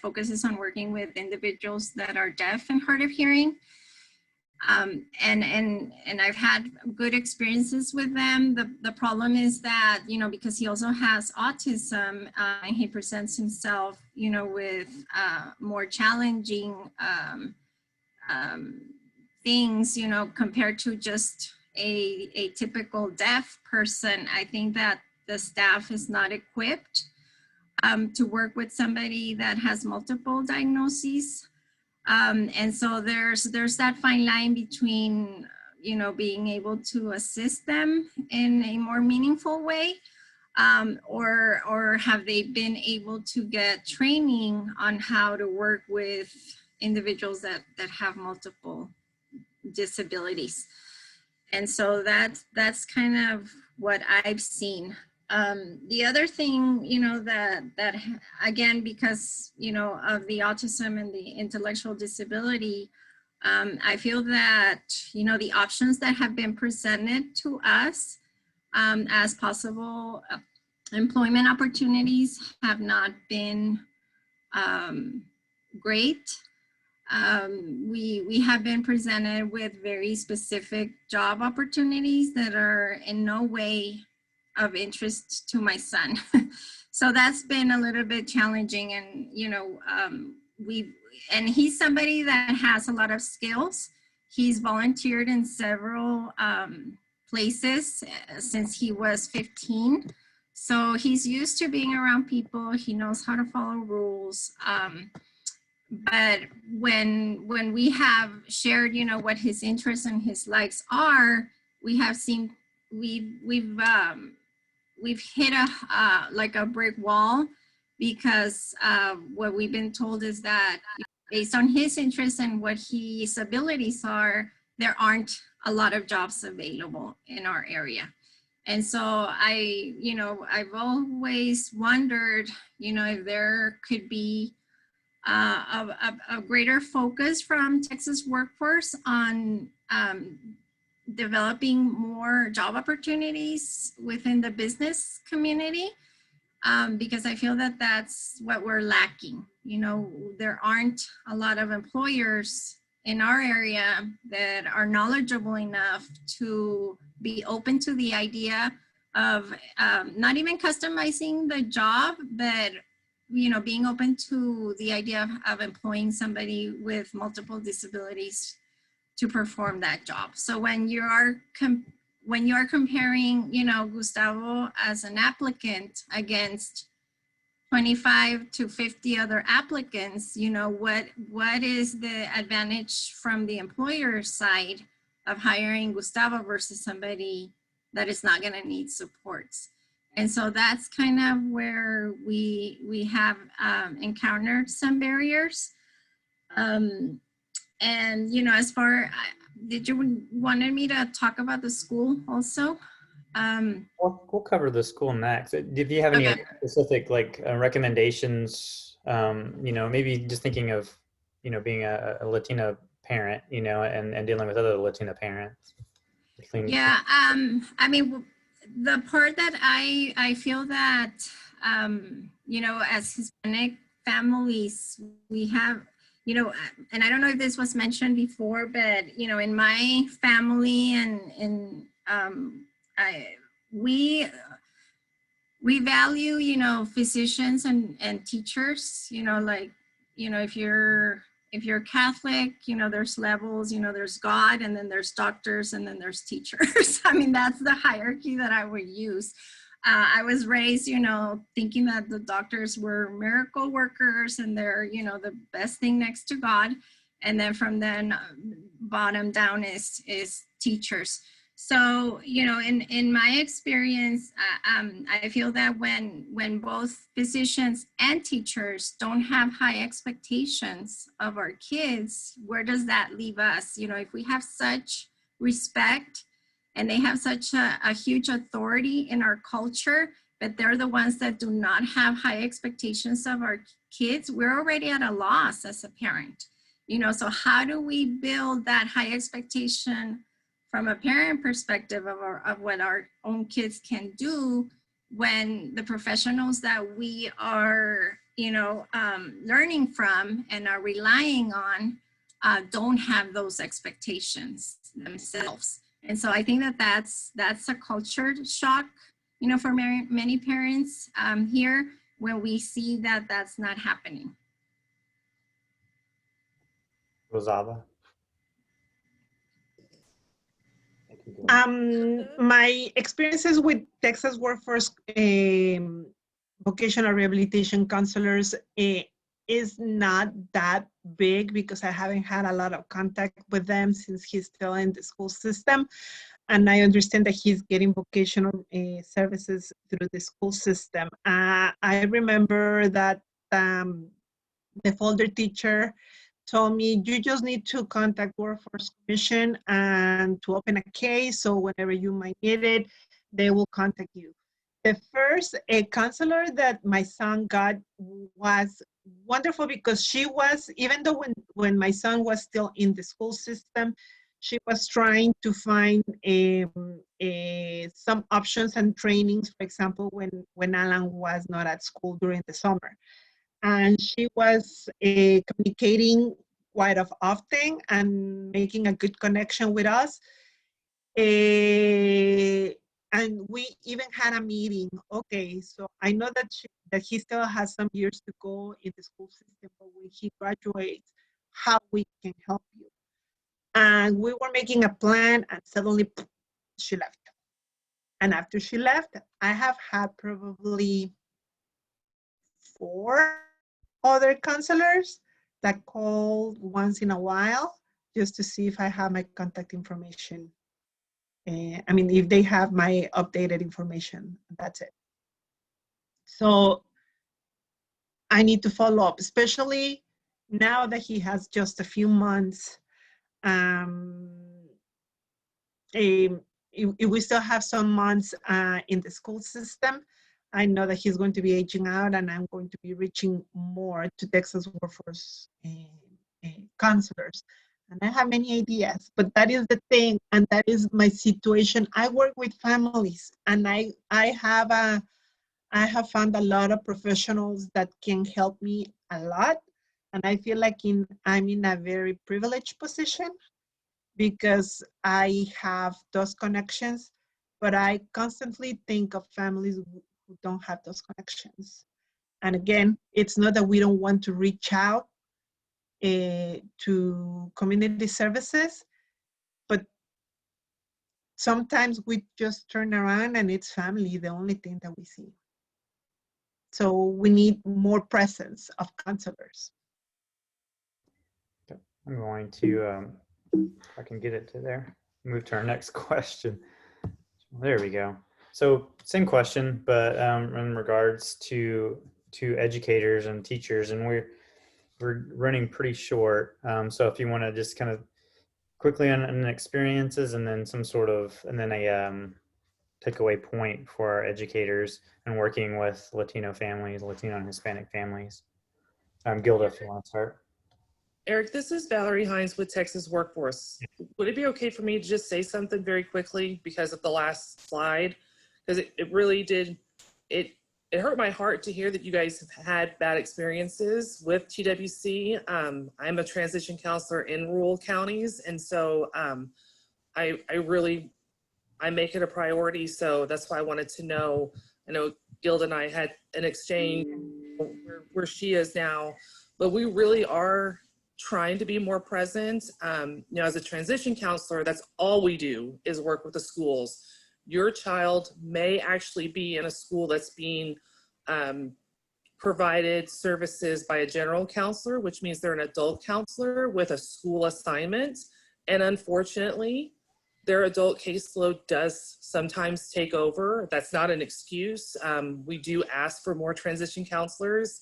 focuses on working with individuals that are deaf and hard of hearing, and I've had good experiences with them. The problem is that, you know, because he also has autism, and he presents himself, you know, with more challenging things, you know, compared to just a typical deaf person. I think that the staff is not equipped to work with somebody that has multiple diagnoses. And so there's that fine line between, you know, being able to assist them in a more meaningful way, or have they been able to get training on how to work with individuals that have multiple disabilities. And so that's kind of what I've seen. The other thing, you know, that again, because, you know, of the autism and the intellectual disability, I feel that, you know, the options that have been presented to us as possible employment opportunities have not been great. We have been presented with very specific job opportunities that are in no way of interest to my son. So that's been a little bit challenging, and, you know, and he's somebody that has a lot of skills. He's volunteered in several places since he was 15. So he's used to being around people. He knows how to follow rules. But when we have shared, you know, what his interests and his likes are, we have seen we've hit like a brick wall, because what we've been told is that based on his interests and what his abilities are, there aren't a lot of jobs available in our area. And so I've always wondered, you know, if there could be a greater focus from Texas Workforce on developing more job opportunities within the business community, because I feel that that's what we're lacking. You know, there aren't a lot of employers in our area that are knowledgeable enough to be open to the idea of not even customizing the job, but, you know, being open to the idea of employing somebody with multiple disabilities to perform that job. So when you are comparing, you know, Gustavo as an applicant against 25 to 50 other applicants, you know, what is the advantage from the employer side of hiring Gustavo versus somebody that is not going to need supports? And so that's kind of where we have encountered some barriers. And, you know, as far, did you wanted me to talk about the school also? We'll cover the school next. Did you have any Okay. specific like recommendations? You know, maybe just thinking of, you know, being a Latina parent, you know, and dealing with other Latina parents. Yeah, I mean, the part that I feel that, you know, as Hispanic families, we have, you know, and I don't know if this was mentioned before, but, you know, in my family and we value, you know, physicians and teachers, you know, like, you know, if you're Catholic, you know, there's levels, you know, there's God, and then there's doctors, and then there's teachers. I mean, that's the hierarchy that I would use. I was raised, you know, thinking that the doctors were miracle workers and they're, you know, the best thing next to God. And then from then bottom down is teachers. So, you know, in my experience, I feel that when both physicians and teachers don't have high expectations of our kids, where does that leave us? You know, if we have such respect and they have such a huge authority in our culture, but they're the ones that do not have high expectations of our kids, we're already at a loss as a parent. You know, so how do we build that high expectation from a parent perspective of what our own kids can do when the professionals that we are, you know, learning from and are relying on don't have those expectations themselves. And so I think that that's a culture shock, you know, for many parents here, when we see that that's not happening. Rosava. My experiences with Texas Workforce vocational rehabilitation counselors is not that big because I haven't had a lot of contact with them since he's still in the school system. And I understand that he's getting vocational services through the school system. I remember that the folder teacher told me, you just need to contact Workforce Commission and to open a case. So whenever you might need it, they will contact you. The first counselor that my son got was wonderful because she was, even though when my son was still in the school system, she was trying to find some options and trainings, for example, when Alan was not at school during the summer. And she was communicating quite often and making a good connection with us. And we even had a meeting. Okay, so I know that he still has some years to go in the school system, but when he graduates, how we can help you. And we were making a plan, and suddenly she left. And after she left, I have had probably 4 other counselors that call once in a while just to see if I have my contact information. I mean, if they have my updated information, that's it. So I need to follow up, especially now that he has just a few months. If we still have some months in the school system, I know that he's going to be aging out, and I'm going to be reaching more to Texas Workforce counselors. And I have many ideas, but that is the thing, and that is my situation. I work with families, and I have found a lot of professionals that can help me a lot, and I feel like I'm in a very privileged position because I have those connections, but I constantly think of families who don't have those connections. And again, it's not that we don't want to reach out to community services, but sometimes we just turn around and it's family, the only thing that we see. So we need more presence of counselors. I'm going to, if I can get it to there, move to our next question. There we go. So same question, but in regards to educators and teachers, and we're running pretty short. So if you want to just kind of quickly on experiences, and then some sort of, and then a takeaway point for our educators and working with Latino families, Latino and Hispanic families. Gilda, if you want to start. Eric, this is Valerie Hines with Texas Workforce. Would it be okay for me to just say something very quickly because of the last slide? Because it really did, it hurt my heart to hear that you guys have had bad experiences with TWC. I'm a transition counselor in rural counties, and so I make it a priority. So that's why I wanted to know. I know Gilda and I had an exchange where she is now, but we really are trying to be more present. You know, as a transition counselor, that's all we do is work with the schools. Your child may actually be in a school that's being provided services by a general counselor, which means they're an adult counselor with a school assignment. And unfortunately, their adult caseload does sometimes take over. That's not an excuse. We do ask for more transition counselors.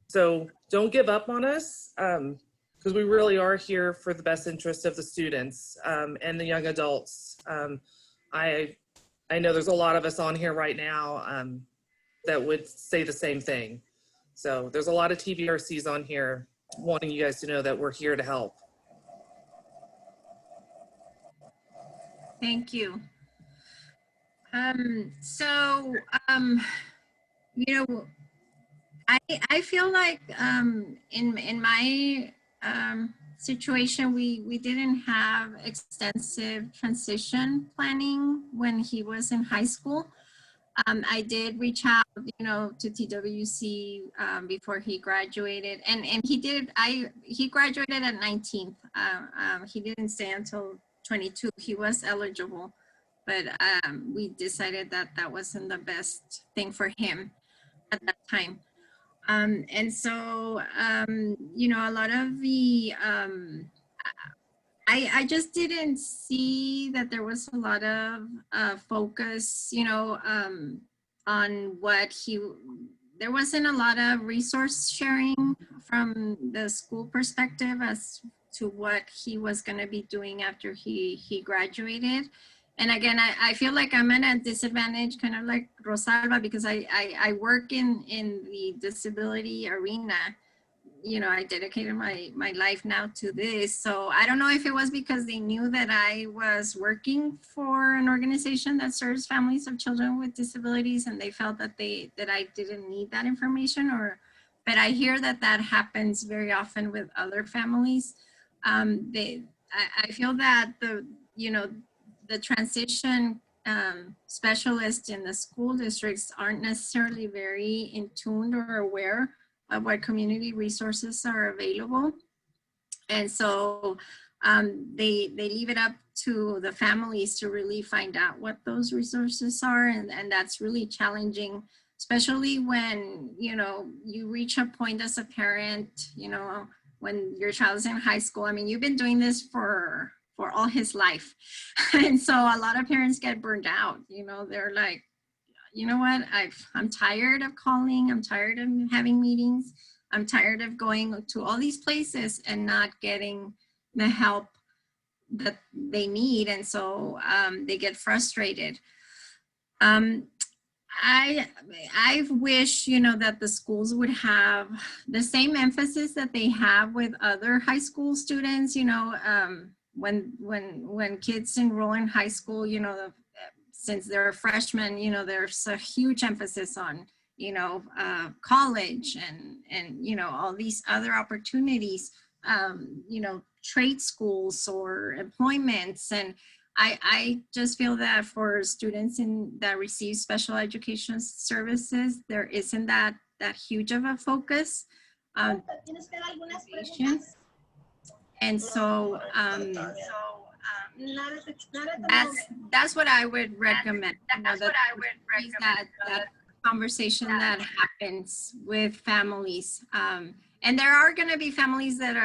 So don't give up on us, because we really are here for the best interest of the students and the young adults. I know there's a lot of us on here right now that would say the same thing. So there's a lot of TVRCs on here wanting you guys to know that we're here to help. Thank you. You know, I feel like in my situation, we didn't have extensive transition planning when he was in high school. I did reach out, you know, to TWC before he graduated, and he graduated at 19th. He didn't stay until 22. He was eligible, but we decided that that wasn't the best thing for him at that time. And so, you know, a lot of the, I just didn't see that there was a lot of focus, you know, on what there wasn't a lot of resource sharing from the school perspective as to what he was going to be doing after he graduated. And again, I feel like I'm at a disadvantage, kind of like Rosalba, because I work in the disability arena. You know, I dedicated my life now to this. So I don't know if it was because they knew that I was working for an organization that serves families of children with disabilities, and they felt that I didn't need that information, but I hear that happens very often with other families. I feel that the transition specialists in the school districts aren't necessarily very in tune or aware of what community resources are available. And so they leave it up to the families to really find out what those resources are. And that's really challenging, especially when, you know, you reach a point as a parent, you know, when your child's in high school. I mean, you've been doing this for all his life. And so a lot of parents get burned out. You know, they're like, you know what, I'm tired of calling, I'm tired of having meetings, I'm tired of going to all these places and not getting the help that they need. And so they get frustrated. I wish, you know, that the schools would have the same emphasis that they have with other high school students. You know, when kids enroll in high school, you know, since they're freshmen, you know, there's a huge emphasis on, you know, college and, you know, all these other opportunities, you know, trade schools or employments. And I just feel that for students that receive special education services, there isn't that huge of a focus. And so that's what I would recommend. You know, that conversation that happens with families. And there are going to be families that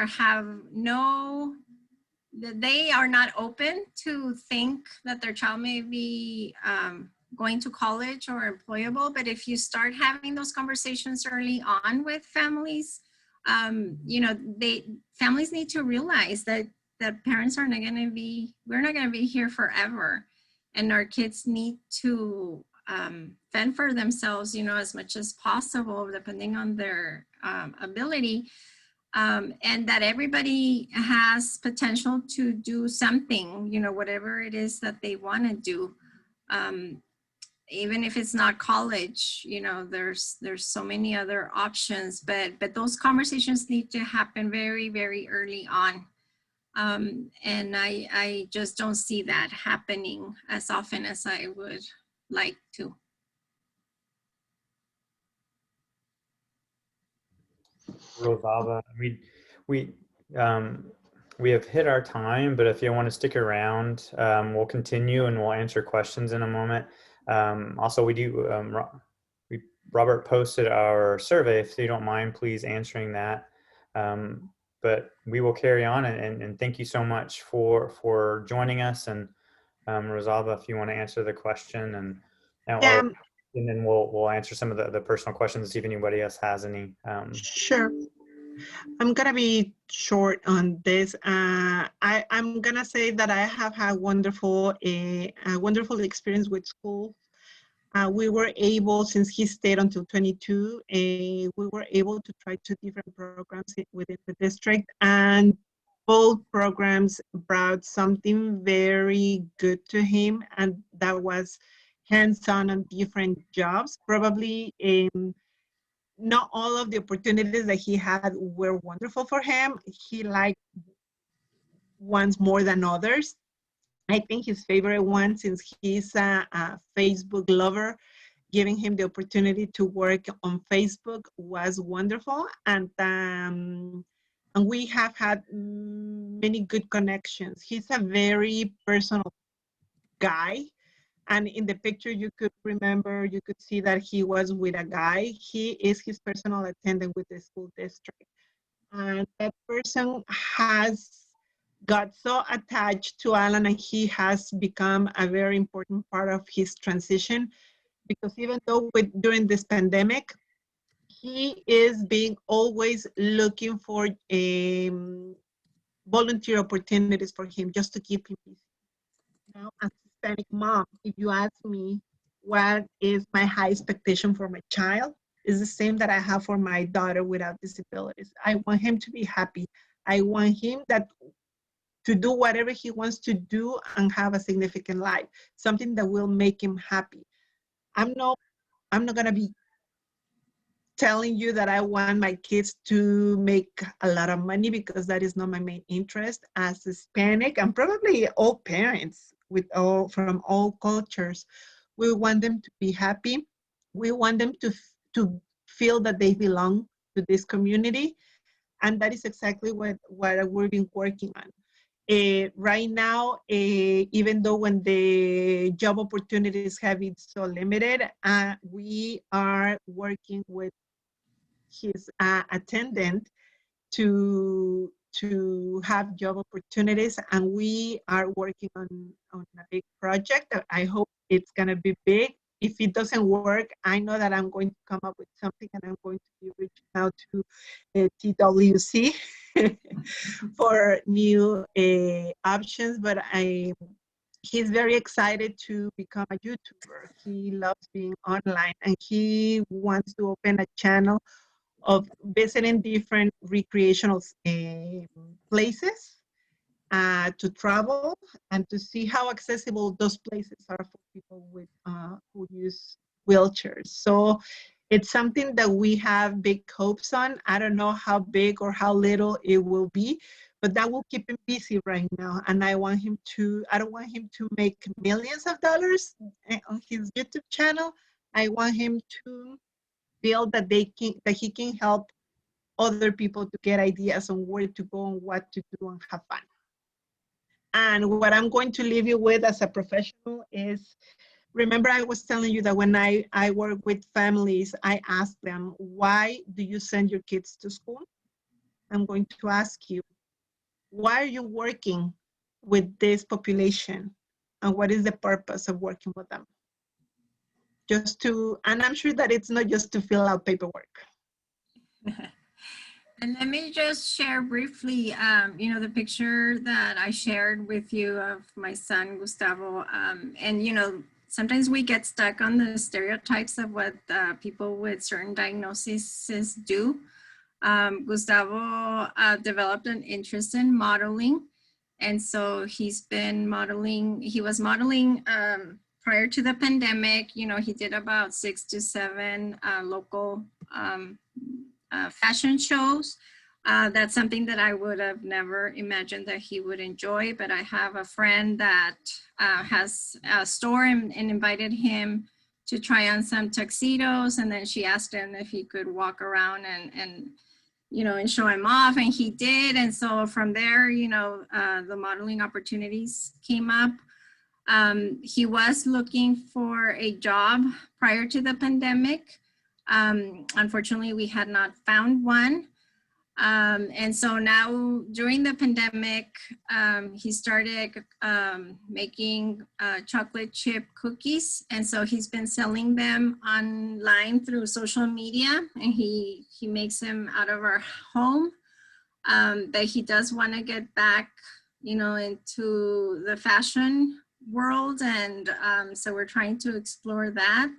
they are not open to think that their child may be going to college or employable. But if you start having those conversations early on with families, families need to realize that parents we're not going to be here forever. And our kids need to fend for themselves, as much as possible, depending on their ability. And that everybody has potential to do something, whatever it is that they want to do. Even if it's not college, there's so many other options, but those conversations need to happen very, very early on. And I just don't see that happening as often as I would like to. Rosalba, we have hit our time, but if you want to stick around, we'll continue and we'll answer questions in a moment. Also, Robert posted our survey, if you don't mind, please answering that. But we will carry on, and thank you so much for joining us. And Rosalba, if you want to answer the question, and then we'll answer some of the personal questions, see if anybody else has any. Sure. I'm gonna be short on this. I'm gonna say that I have had a wonderful experience with school. We were able, since he stayed until 22, we were able to try 2 different programs within the district, and both programs brought something very good to him, and that was hands-on on different jobs. Probably not all of the opportunities that he had were wonderful for him. He liked ones more than others. I think his favorite one, since he's a Facebook lover, giving him the opportunity to work on Facebook was wonderful. And we have had many good connections. He's a very personal guy. And in the picture, you could see that he was with a guy. He is his personal attendant with the school district. And that person has got so attached to Alan, and he has become a very important part of his transition, because even though during this pandemic, he is being always looking for volunteer opportunities for him, just to keep him busy. Now, as a Hispanic mom, if you ask me what is my high expectation for my child, is the same that I have for my daughter without disabilities. I want him to be happy. I want him to do whatever he wants to do and have a significant life, something that will make him happy. I'm not gonna be telling you that I want my kids to make a lot of money, because that is not my main interest. As Hispanic, and probably all parents from all cultures, we want them to be happy. We want them to feel that they belong to this community, and that is exactly what we've been working on. Right now, even though when the job opportunities have been so limited, we are working with his attendant to have job opportunities, and we are working on a big project that I hope it's gonna be big. If it doesn't work, I know that I'm going to come up with something, and I'm going to be reaching out to TWC for new options. But he's very excited to become a YouTuber. He loves being online, and he wants to open a channel of visiting different recreational places to travel, and to see how accessible those places are for people who use wheelchairs. So it's something that we have big hopes on. I don't know how big or how little it will be, but that will keep him busy right now. And I don't want him to make millions of dollars on his YouTube channel. I want him to feel that he can help other people to get ideas on where to go and what to do and have fun. And what I'm going to leave you with as a professional is Remember, I was telling you that when I work with families, I ask them, why do you send your kids to school? I'm going to ask you, why are you working with this population? And what is the purpose of working with them? Just to, and I'm sure that it's not just to fill out paperwork. And let me just share briefly, the picture that I shared with you of my son, Gustavo. And sometimes we get stuck on the stereotypes of what people with certain diagnoses do. Gustavo developed an interest in modeling. And so he's been modeling, he was modeling prior to the pandemic. He did about 6 to 7 local fashion shows. That's something that I would have never imagined that he would enjoy, but I have a friend that has a store and invited him to try on some tuxedos, and then she asked him if he could walk around and show him off, and he did. And so from there, the modeling opportunities came up. He was looking for a job prior to the pandemic. Unfortunately, we had not found one. And so now during the pandemic, he started making chocolate chip cookies. And so he's been selling them online through social media, and he makes them out of our home. But he does want to get back, into the fashion world. And so we're trying to explore that.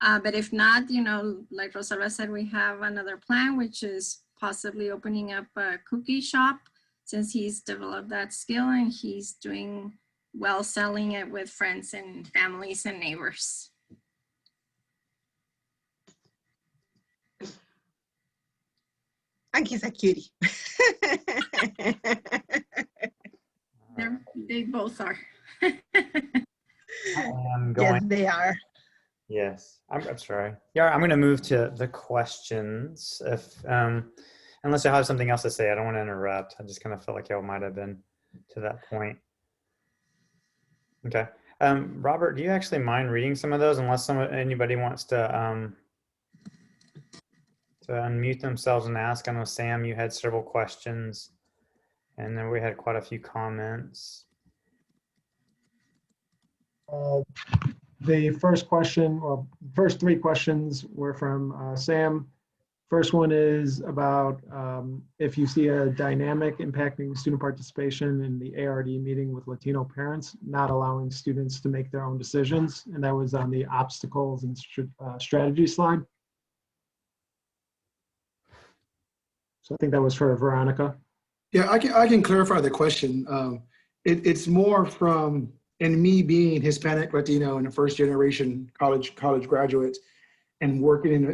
But if not, like Rosalba said, we have another plan, which is possibly opening up a cookie shop, since he's developed that skill and he's doing well selling it with friends and families and neighbors. And he's a cutie. They both are. I'm going. Yes, they are. Yes, I'm sorry. Yeah, I'm going to move to the questions. If unless you have something else to say, I don't want to interrupt. I just kind of felt like y'all might have been to that point. Okay, Robert, do you actually mind reading some of those? Unless anybody wants to unmute themselves and ask. I know Sam, you had several questions, and then we had quite a few comments. The first question, or first 3 questions were from Sam. First one is about if you see a dynamic impacting student participation in the ARD meeting with Latino parents, not allowing students to make their own decisions. And that was on the obstacles and strategy slide. So I think that was for Veronica. Yeah, I can clarify the question. It's more from, and me being Hispanic, Latino, and a first generation college graduate, and working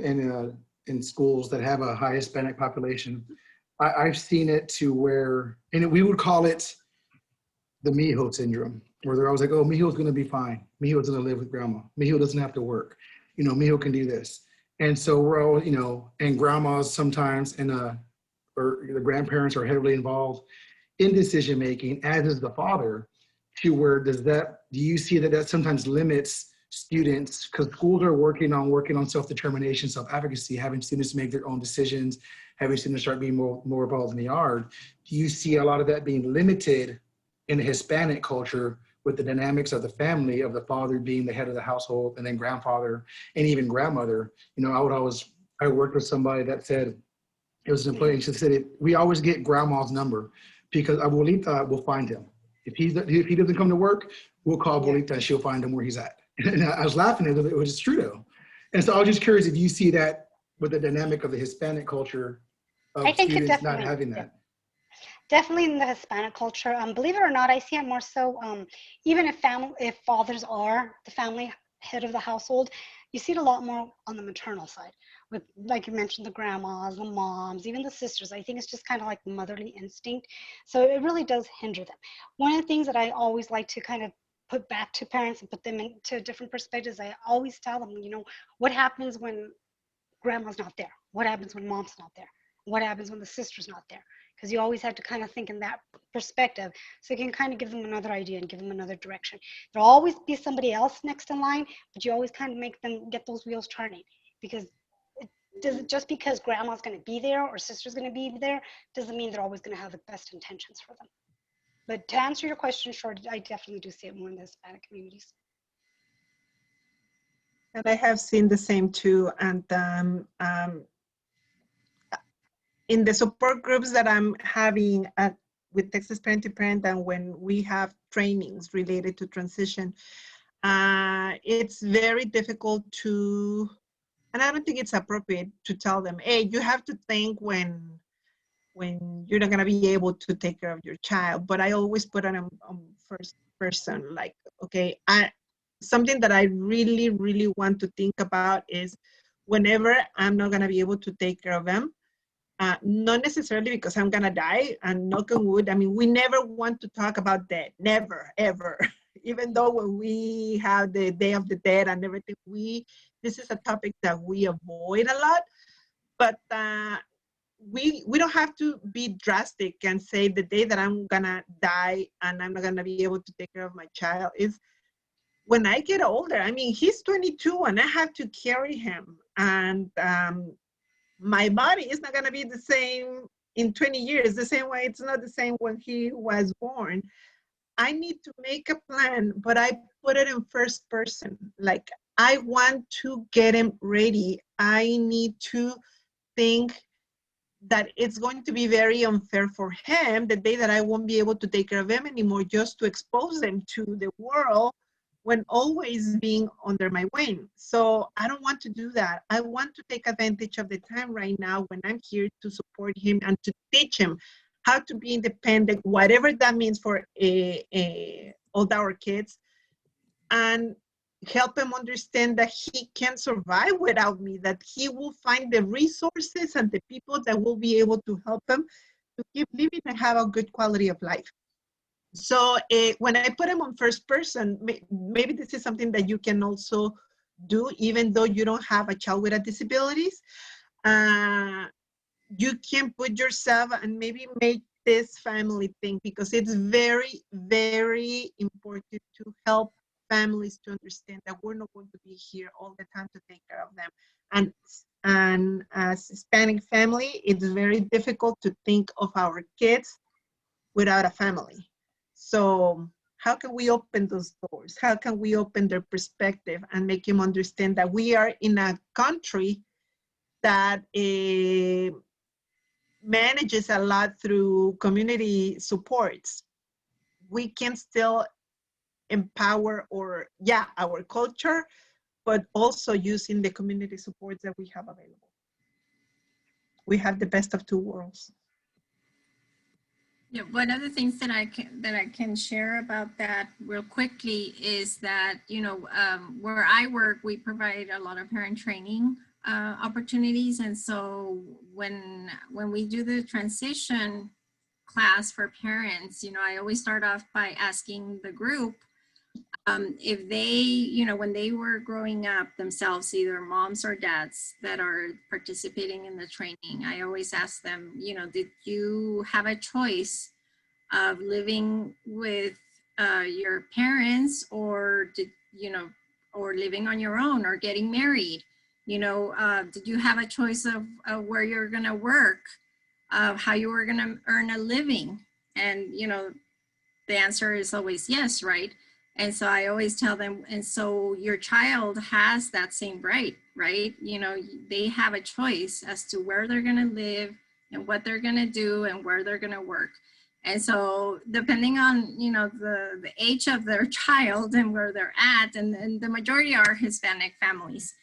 in schools that have a high Hispanic population, I've seen it to where, and we would call it the Mijo syndrome, where they're always like, oh, Mijo's going to be fine. Mijo's going to live with grandma. Mijo doesn't have to work. Mijo can do this. And so we're all, and grandmas sometimes, or the grandparents are heavily involved in decision making, as is the father. To where do you see that sometimes limits students, because schools are working on self-determination, self-advocacy, having students make their own decisions, having students start being more involved in the art. Do you see a lot of that being limited in the Hispanic culture with the dynamics of the family, of the father being the head of the household, and then grandfather and even grandmother? I worked with somebody that said, it was an employee, she said, we always get grandma's number because abuelita will find him. If he doesn't come to work, we'll call abuelita and she'll find him where he's at. And I was laughing at it, it was true though. And so I was just curious if you see that with the dynamic of the Hispanic culture of students not having that. Definitely in the Hispanic culture, believe it or not, I see it more so, even if fathers are the family head of the household, you see it a lot more on the maternal side. With, like you mentioned, the grandmas, the moms, even the sisters. I think it's just kind of like the motherly instinct. So it really does hinder them. One of the things that I always like to kind of put back to parents and put them into different perspectives, I always tell them, what happens when grandma's not there? What happens when mom's not there? What happens when the sister's not there? Because you always have to kind of think in that perspective, so it can kind of give them another idea and give them another direction. There'll always be somebody else next in line, but you always kind of make them get those wheels turning, because just because grandma's going to be there or sister's going to be there doesn't mean they're always going to have the best intentions for them. But to answer your question short, I definitely do see it more in the Hispanic communities. And I have seen the same too. And in the support groups that I'm having with Texas Parent to Parent, and when we have trainings related to transition, it's very difficult to, and I don't think it's appropriate to tell them, hey, you have to think when you're not going to be able to take care of your child. But I always put it on first person, like, okay, something that I really, really want to think about is whenever I'm not going to be able to take care of them, not necessarily because I'm going to die, and knock on wood, I mean, we never want to talk about death, never, ever. Even though when we have the Day of the Dead and everything, this is a topic that we avoid a lot. But we don't have to be drastic and say the day that I'm gonna die and I'm not gonna be able to take care of my child is when I get older. I mean, he's 22 and I have to carry him, and my body is not gonna be the same in 20 years, the same way it's not the same when he was born. I need to make a plan, but I put it in first person. Like, I want to get him ready. I need to think that it's going to be very unfair for him the day that I won't be able to take care of him anymore, just to expose them to the world when always being under my wing. So I don't want to do that. I want to take advantage of the time right now when I'm here to support him and to teach him how to be independent, whatever that means for all our kids, and help him understand that he can survive without me, that he will find the resources and the people that will be able to help him to keep living and have a good quality of life. So when I put him on first person, maybe this is something that you can also do, even though you don't have a child with a disabilities. You can put yourself and maybe make this family thing, because it's very, very important to help families to understand that we're not going to be here all the time to take care of them. And as Hispanic family, it's very difficult to think of our kids without a family. So how can we open those doors? How can we open their perspective and make them understand that we are in a country that manages a lot through community supports? We can still empower our culture, but also using the community supports that we have available. We have the best of two worlds. Yeah, one of the things that I can share about that real quickly is that, you know, where I work, we provide a lot of parent training opportunities. And so when we do the transition class for parents, you know, I always start off by asking the group if they, you know, when they were growing up themselves, either moms or dads that are participating in the training, I always ask them, you know, did you have a choice of living with your parents, or did, you know, or living on your own, or getting married? You know, did you have a choice of where you're gonna work, of how you were gonna earn a living? And, you know, the answer is always yes, right? And so I always tell them, and so your child has that same right? You know, they have a choice as to where they're gonna live and what they're gonna do and where they're gonna work. And so depending on, you know, the age of their child and where they're at, and the majority are Hispanic families,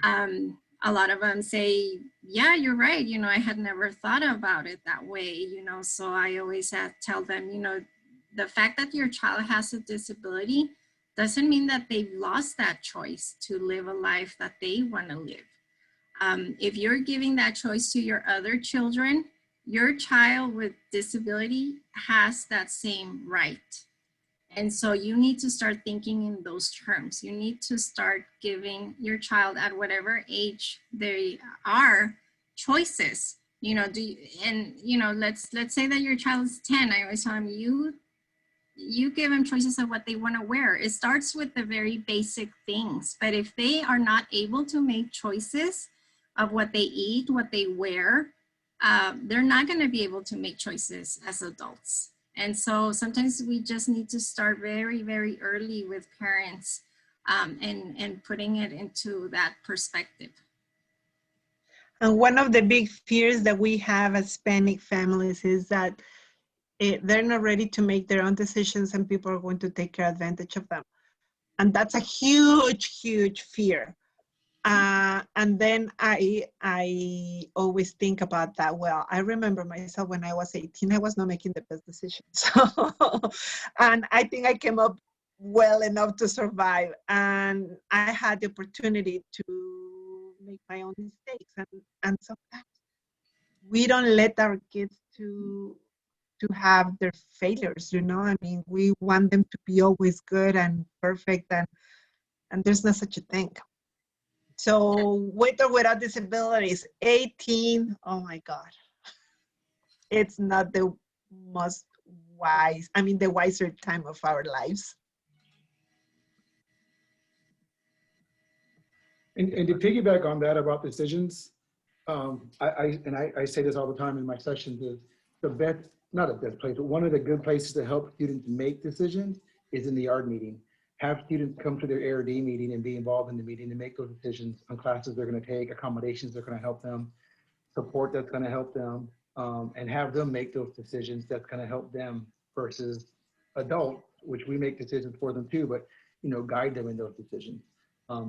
a lot of them say, yeah, you're right. You know, I had never thought about it that way, you know. So I always tell them, you know, the fact that your child has a disability doesn't mean that they've lost that choice to live a life that they want to live. If you're giving that choice to your other children, your child with disability has that same right. And so you need to start thinking in those terms. You need to start giving your child, at whatever age they are, choices You know, and you know, let's say that your child is 10. I always tell them, you give them choices of what they want to wear. It starts with the very basic things, but if they are not able to make choices of what they eat, what they wear, they're not going to be able to make choices as adults. And so sometimes we just need to start very, very early with parents, and putting it into that perspective. And one of the big fears that we have as Hispanic families is that they're not ready to make their own decisions and people are going to take advantage of them. And that's a huge, huge fear. And then I always think about that. Well, I remember myself when I was 18, I was not making the best decisions. And I think I came up well enough to survive. And I had the opportunity to make my own mistakes. And sometimes we don't let our kids to have their failures, you know? I mean, we want them to be always good and perfect, and there's no such a thing. So with or without disabilities, 18, oh my God. It's not the most wise, I mean, the wiser time of our lives. And to piggyback on that about decisions, I say this all the time in my sessions, is the best, not a best place, but one of the good places to help students make decisions is in the ARD meeting. Have students come to their ARD meeting and be involved in the meeting and make those decisions on classes they're going to take, accommodations that are going to help them, support that's going to help them, and have them make those decisions that's going to help them versus adults, which we make decisions for them too, but you know, guide them in those decisions.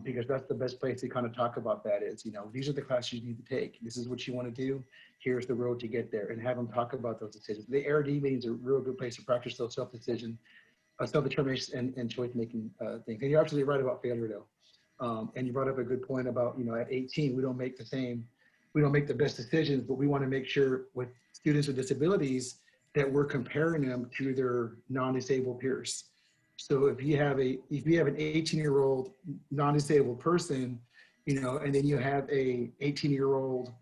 Because that's the best place to kind of talk about that is, you know, these are the classes you need to take. This is what you want to do. Here's the road to get there, and have them talk about those decisions. The ARD meetings are a real good place to practice those self-determination and choice-making things. And you're absolutely right about failure though. And you brought up a good point about, you know, at 18, we don't make the best decisions, but we want to make sure with students with disabilities that we're comparing them to their non-disabled peers. So if you have an 18-year-old non-disabled person, you know, and then you have a 18-year-old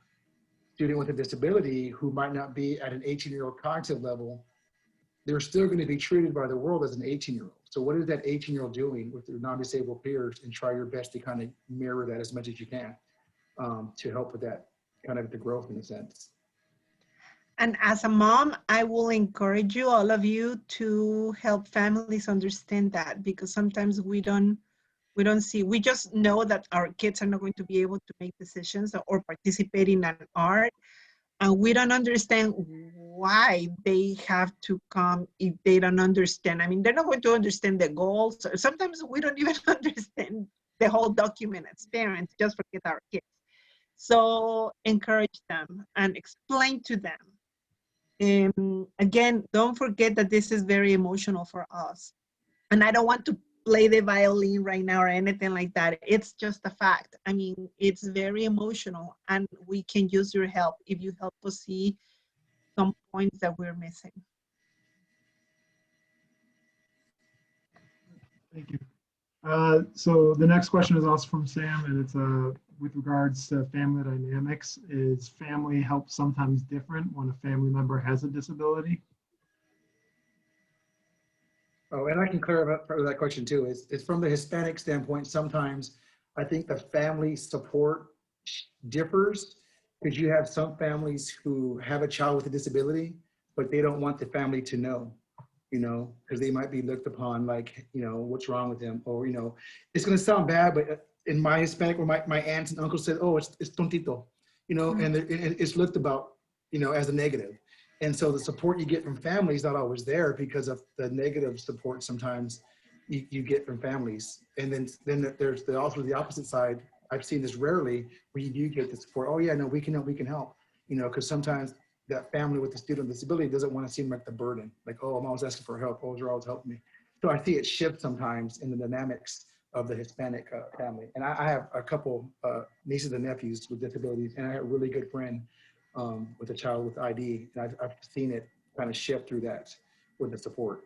student with a disability who might not be at an 18-year-old cognitive level, they're still going to be treated by the world as an 18-year-old. So what is that 18-year-old doing with their non-disabled peers, and try your best to kind of mirror that as much as you can to help with that kind of the growth in a sense. And as a mom, I will encourage you, all of you, to help families understand that, because sometimes we don't see, we just know that our kids are not going to be able to make decisions or participate in an art, and we don't understand why they have to come if they don't understand. I mean, they're not going to understand the goals. Sometimes we don't even understand the whole document as parents, just forget our kids. So encourage them and explain to them. Again, don't forget that this is very emotional for us. And I don't want to play the violin right now or anything like that. It's just a fact. I mean, it's very emotional, and we can use your help if you help us see some points that we're missing. Thank you. So the next question is also from Sam, and it's with regards to family dynamics. Is family help sometimes different when a family member has a disability? Oh, and I can clarify that question too. It's from the Hispanic standpoint. Sometimes I think the family support differs, because you have some families who have a child with a disability, but they don't want the family to know, you know, because they might be looked upon like, you know, what's wrong with them, or, you know, it's going to sound bad, but in my Hispanic, where my aunts and uncles said, oh, it's tontito, you know, and it's looked about, you know, as a negative. And so the support you get from family is not always there because of the negative support sometimes you get from families. And then there's also the opposite side. I've seen this rarely, where you do get the support. Oh yeah, no, we can help, you know, because sometimes that family with the student with disability doesn't want to seem like the burden. Like, oh, I'm always asking for help. Oh, you're always helping me. So I see it shift sometimes in the dynamics of the Hispanic family. And I have a couple nieces and nephews with disabilities, and I have a really good friend with a child with ID. And I've seen it kind of shift through that with the support.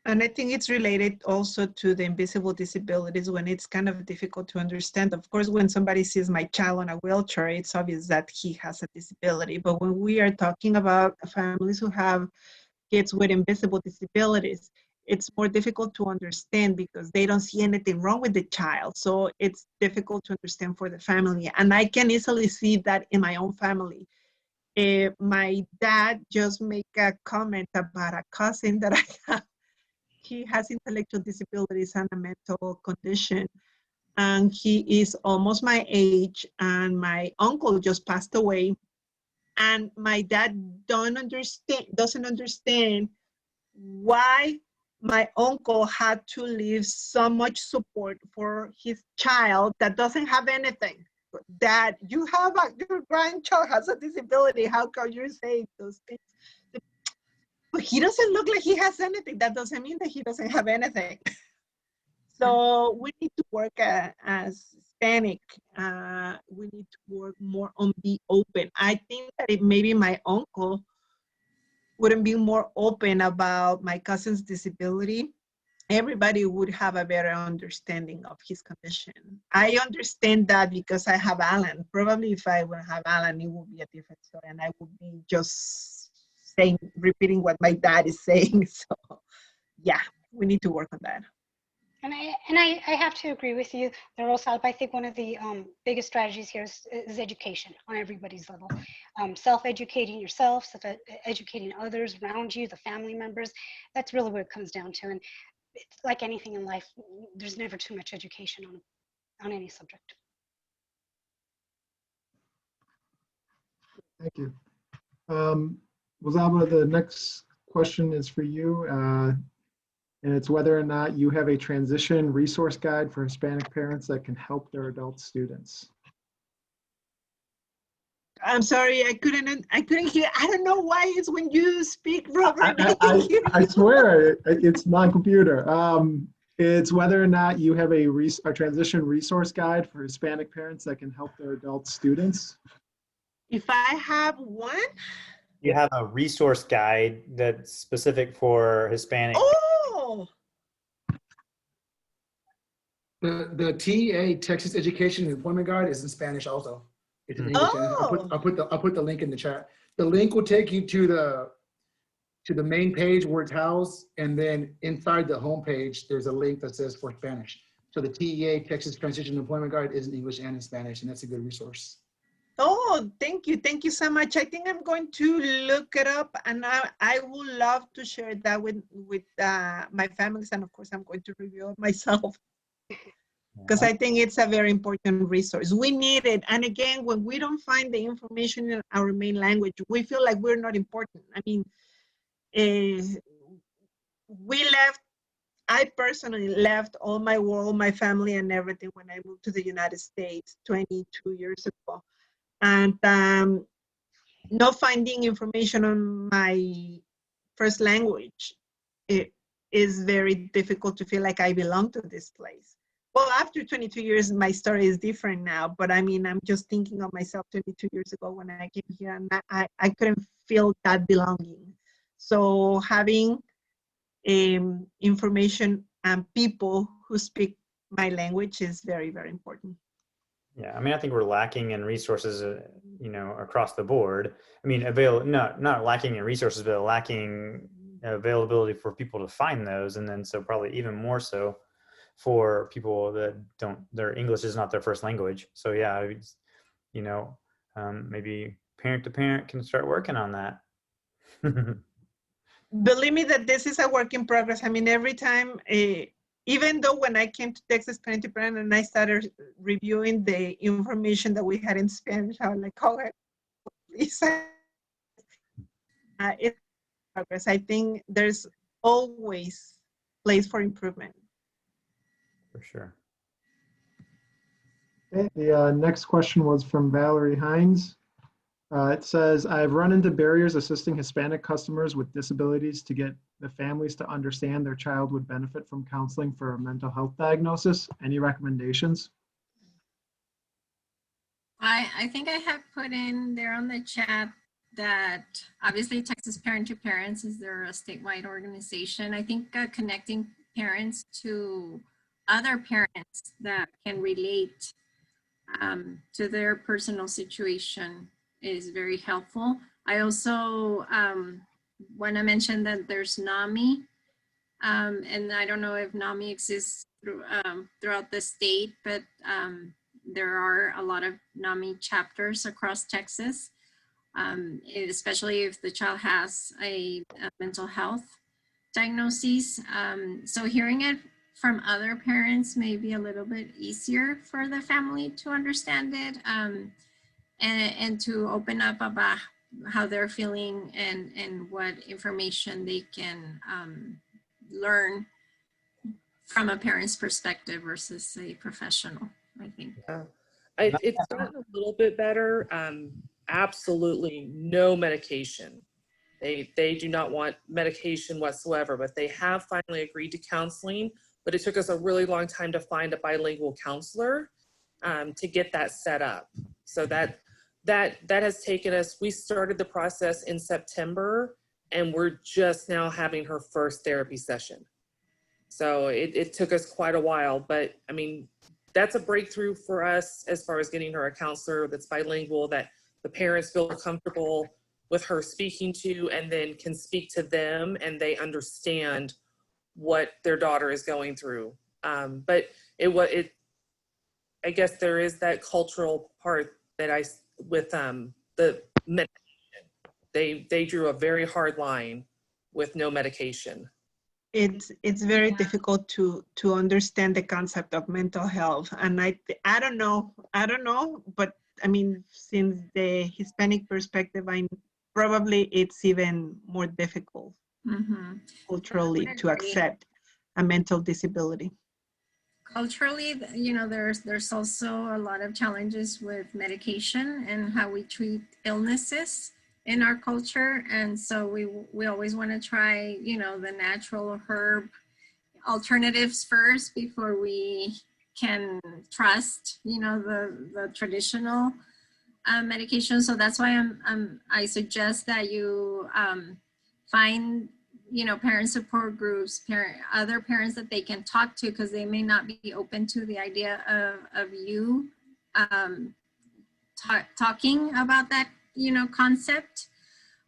And I think it's related also to the invisible disabilities when it's kind of difficult to understand. Of course, when somebody sees my child on a wheelchair, it's obvious that he has a disability. But when we are talking about families who have kids with invisible disabilities, it's more difficult to understand because they don't see anything wrong with the child. So it's difficult to understand for the family. And I can easily see that in my own family. My dad just made a comment about a cousin that I have. He has intellectual disabilities and a mental condition, and he is almost my age, and my uncle just passed away, and my dad doesn't understand why my uncle had to leave so much support for his child that doesn't have anything. That you have your grandchild has a disability, how can you say those things? But he doesn't look like he has anything. That doesn't mean that he doesn't have anything. So we need to work as Hispanic. We need to work more on be open. I think that if maybe my uncle wouldn't be more open about my cousin's disability, everybody would have a better understanding of his condition. I understand that because I have Alan. Probably if I would have Alan, it would be a different story, and I would be just repeating what my dad is saying. So yeah, we need to work on that. And I have to agree with you there, Rosalba. I think one of the biggest strategies here is education on everybody's level. Self-educating yourself, educating others around you, the family members. That's really what it comes down to. And it's like anything in life, there's never too much education on any subject. Thank you. Rosalba, the next question is for you. And it's whether or not you have a transition resource guide for Hispanic parents that can help their adult students. I'm sorry, I couldn't hear. I don't know why it's when you speak, Robert. I swear it's non-computer. It's whether or not you have a transition resource guide for Hispanic parents that can help their adult students. If I have one? You have a resource guide that's specific for Hispanic. Oh! The TEA, Texas Education and Employment Guide, is in Spanish also. It's in English. Oh. I'll put the link in the chat. The link will take you to the main page where it's housed, and then inside the home page, there's a link that says for Spanish. So the TEA, Texas Transition and Employment Guide, is in English and in Spanish, and that's a good resource. Oh, thank you. Thank you so much. I think I'm going to look it up, and I would love to share that with my families, and of course I'm going to review it myself because I think it's a very important resource. We need it. And again, when we don't find the information in our main language, we feel like we're not important. I mean, I personally left all my world, my family and everything when I moved to the United States 22 years ago. And not finding information on my first language, it is very difficult to feel like I belong to this place. Well, after 22 years, my story is different now, but I mean, I'm just thinking of myself 22 years ago when I came here, and I couldn't feel that belonging. So having information and people who speak my language is very, very important. Yeah, I mean, I think we're lacking in resources, across the board. I mean, not lacking in resources, but lacking availability for people to find those. And then so probably even more so for people that their English is not their first language. So yeah, maybe parent to parent can start working on that. Believe me that this is a work in progress. I mean, every time, even though when I came to Texas Parent to Parent and I started reviewing the information that we had in Spanish, I was like, oh, please. It's progress. I think there's always place for improvement. For sure. Okay, the next question was from Valerie Hines. It says, I've run into barriers assisting Hispanic customers with disabilities to get the families to understand their child would benefit from counseling for a mental health diagnosis. Any recommendations? I think I have put in there on the chat that obviously Texas Parent to Parents is there a statewide organization. I think connecting parents to other parents that can relate to their personal situation is very helpful. I also want to mention that there's NAMI, and I don't know if NAMI exists throughout the state, but there are a lot of NAMI chapters across Texas, especially if the child has a mental health diagnosis. So hearing it from other parents may be a little bit easier for the family to understand it, and to open up about how they're feeling and what information they can learn from a parent's perspective versus a professional, I think. It's gotten a little bit better. Absolutely no medication. They do not want medication whatsoever, but they have finally agreed to counseling. But it took us a really long time to find a bilingual counselor to get that set up. So that has taken us. We started the process in September, and we're just now having her first therapy session. So it took us quite a while, but I mean, that's a breakthrough for us as far as getting her a counselor that's bilingual, that the parents feel comfortable with her speaking to, and then can speak to them and they understand what their daughter is going through. But I guess there is that cultural part that with the medication, they drew a very hard line with no medication. It's very difficult to understand the concept of mental health, and I don't know, but I mean, since the Hispanic perspective, probably it's even more difficult culturally to accept a mental disability. Culturally, you know, there's also a lot of challenges with medication and how we treat illnesses in our culture, and so we always want to try, you know, the natural herb alternatives first before we can trust, you know, the traditional medication. So that's why I suggest that you find, you know, parent support groups, other parents that they can talk to, because they may not be open to the idea of you talking about that, you know, concept.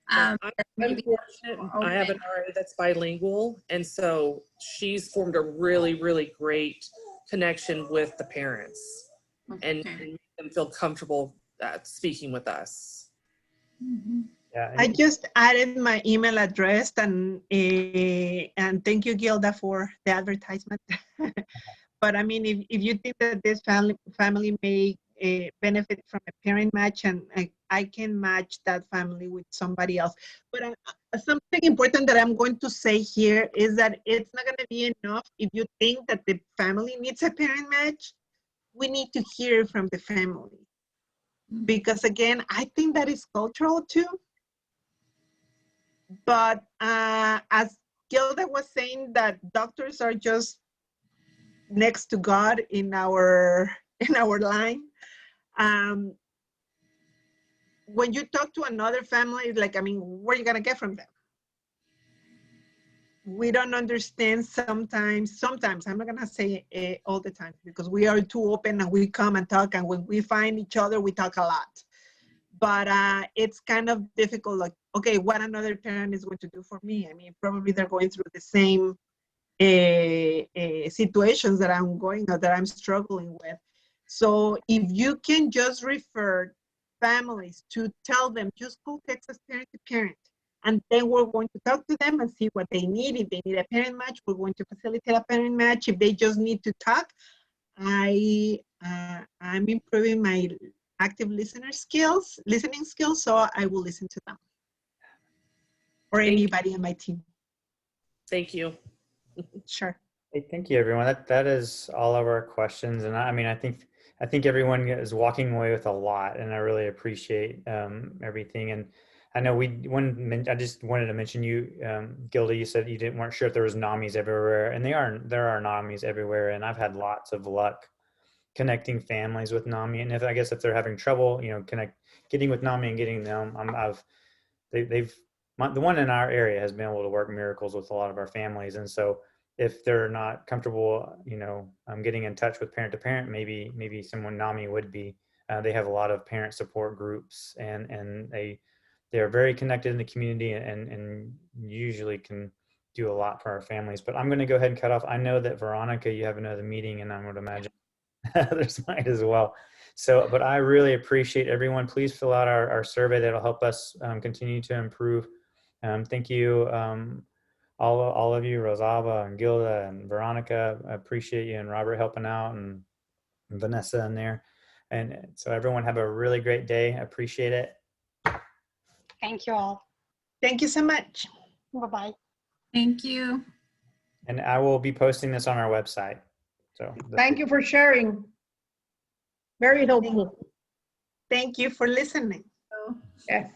I'm fortunate. I have an RA that's bilingual, and so she's formed a really, really great connection with the parents, and make them feel comfortable speaking with us. Yeah, I just added my email address, and thank you, Gilda, for the advertisement. But I mean, if you think that this family may benefit from a parent match, and I can match that family with somebody else. But something important that I'm going to say here is that it's not going to be enough if you think that the family needs a parent match. We need to hear from the family. Because again, I think that is cultural too. But as Gilda was saying, that doctors are just next to God in our line. When you talk to another family, like, I mean, what are you gonna get from them? We don't understand sometimes, I'm not gonna say all the time, because we are too open and we come and talk, and when we find each other, we talk a lot. But it's kind of difficult, like, okay, what another parent is going to do for me? I mean, probably they're going through the same situations that I'm struggling with. So if you can just refer families to tell them, just call Texas Parent to Parent, and then we're going to talk to them and see what they need. If they need a parent match, we're going to facilitate a parent match. If they just need to talk, I'm improving my active listening skills, so I will listen to them or anybody on my team. Thank you. Sure. Hey, thank you, everyone. That is all of our questions, and I mean, I think everyone is walking away with a lot, and I really appreciate everything. And I know I just wanted to mention you, Gilda. You said you weren't sure if there was NAMIs everywhere, and there are NAMIs everywhere, and I've had lots of luck connecting families with NAMI. And if they're having trouble, you know, getting with NAMI and getting them, the one in our area has been able to work miracles with a lot of our families. And so if they're not comfortable, getting in touch with parent to parent, maybe someone NAMI would be. They have a lot of parent support groups, and they're very connected in the community, and usually can do a lot for our families. But I'm going to go ahead and cut off. I know that Veronica, you have another meeting, and I would imagine others might as well. So, but I really appreciate everyone. Please fill out our survey. That'll help us continue to improve. Thank you, all of you, Rosaba and Gilda and Veronica. I appreciate you, and Robert helping out, and Vanessa in there. And so everyone have a really great day. I appreciate it. Thank you all. Thank you so much. Bye-bye. Thank you. And I will be posting this on our website. So Thank you for sharing. Very helpful. Thank you for listening. Yes.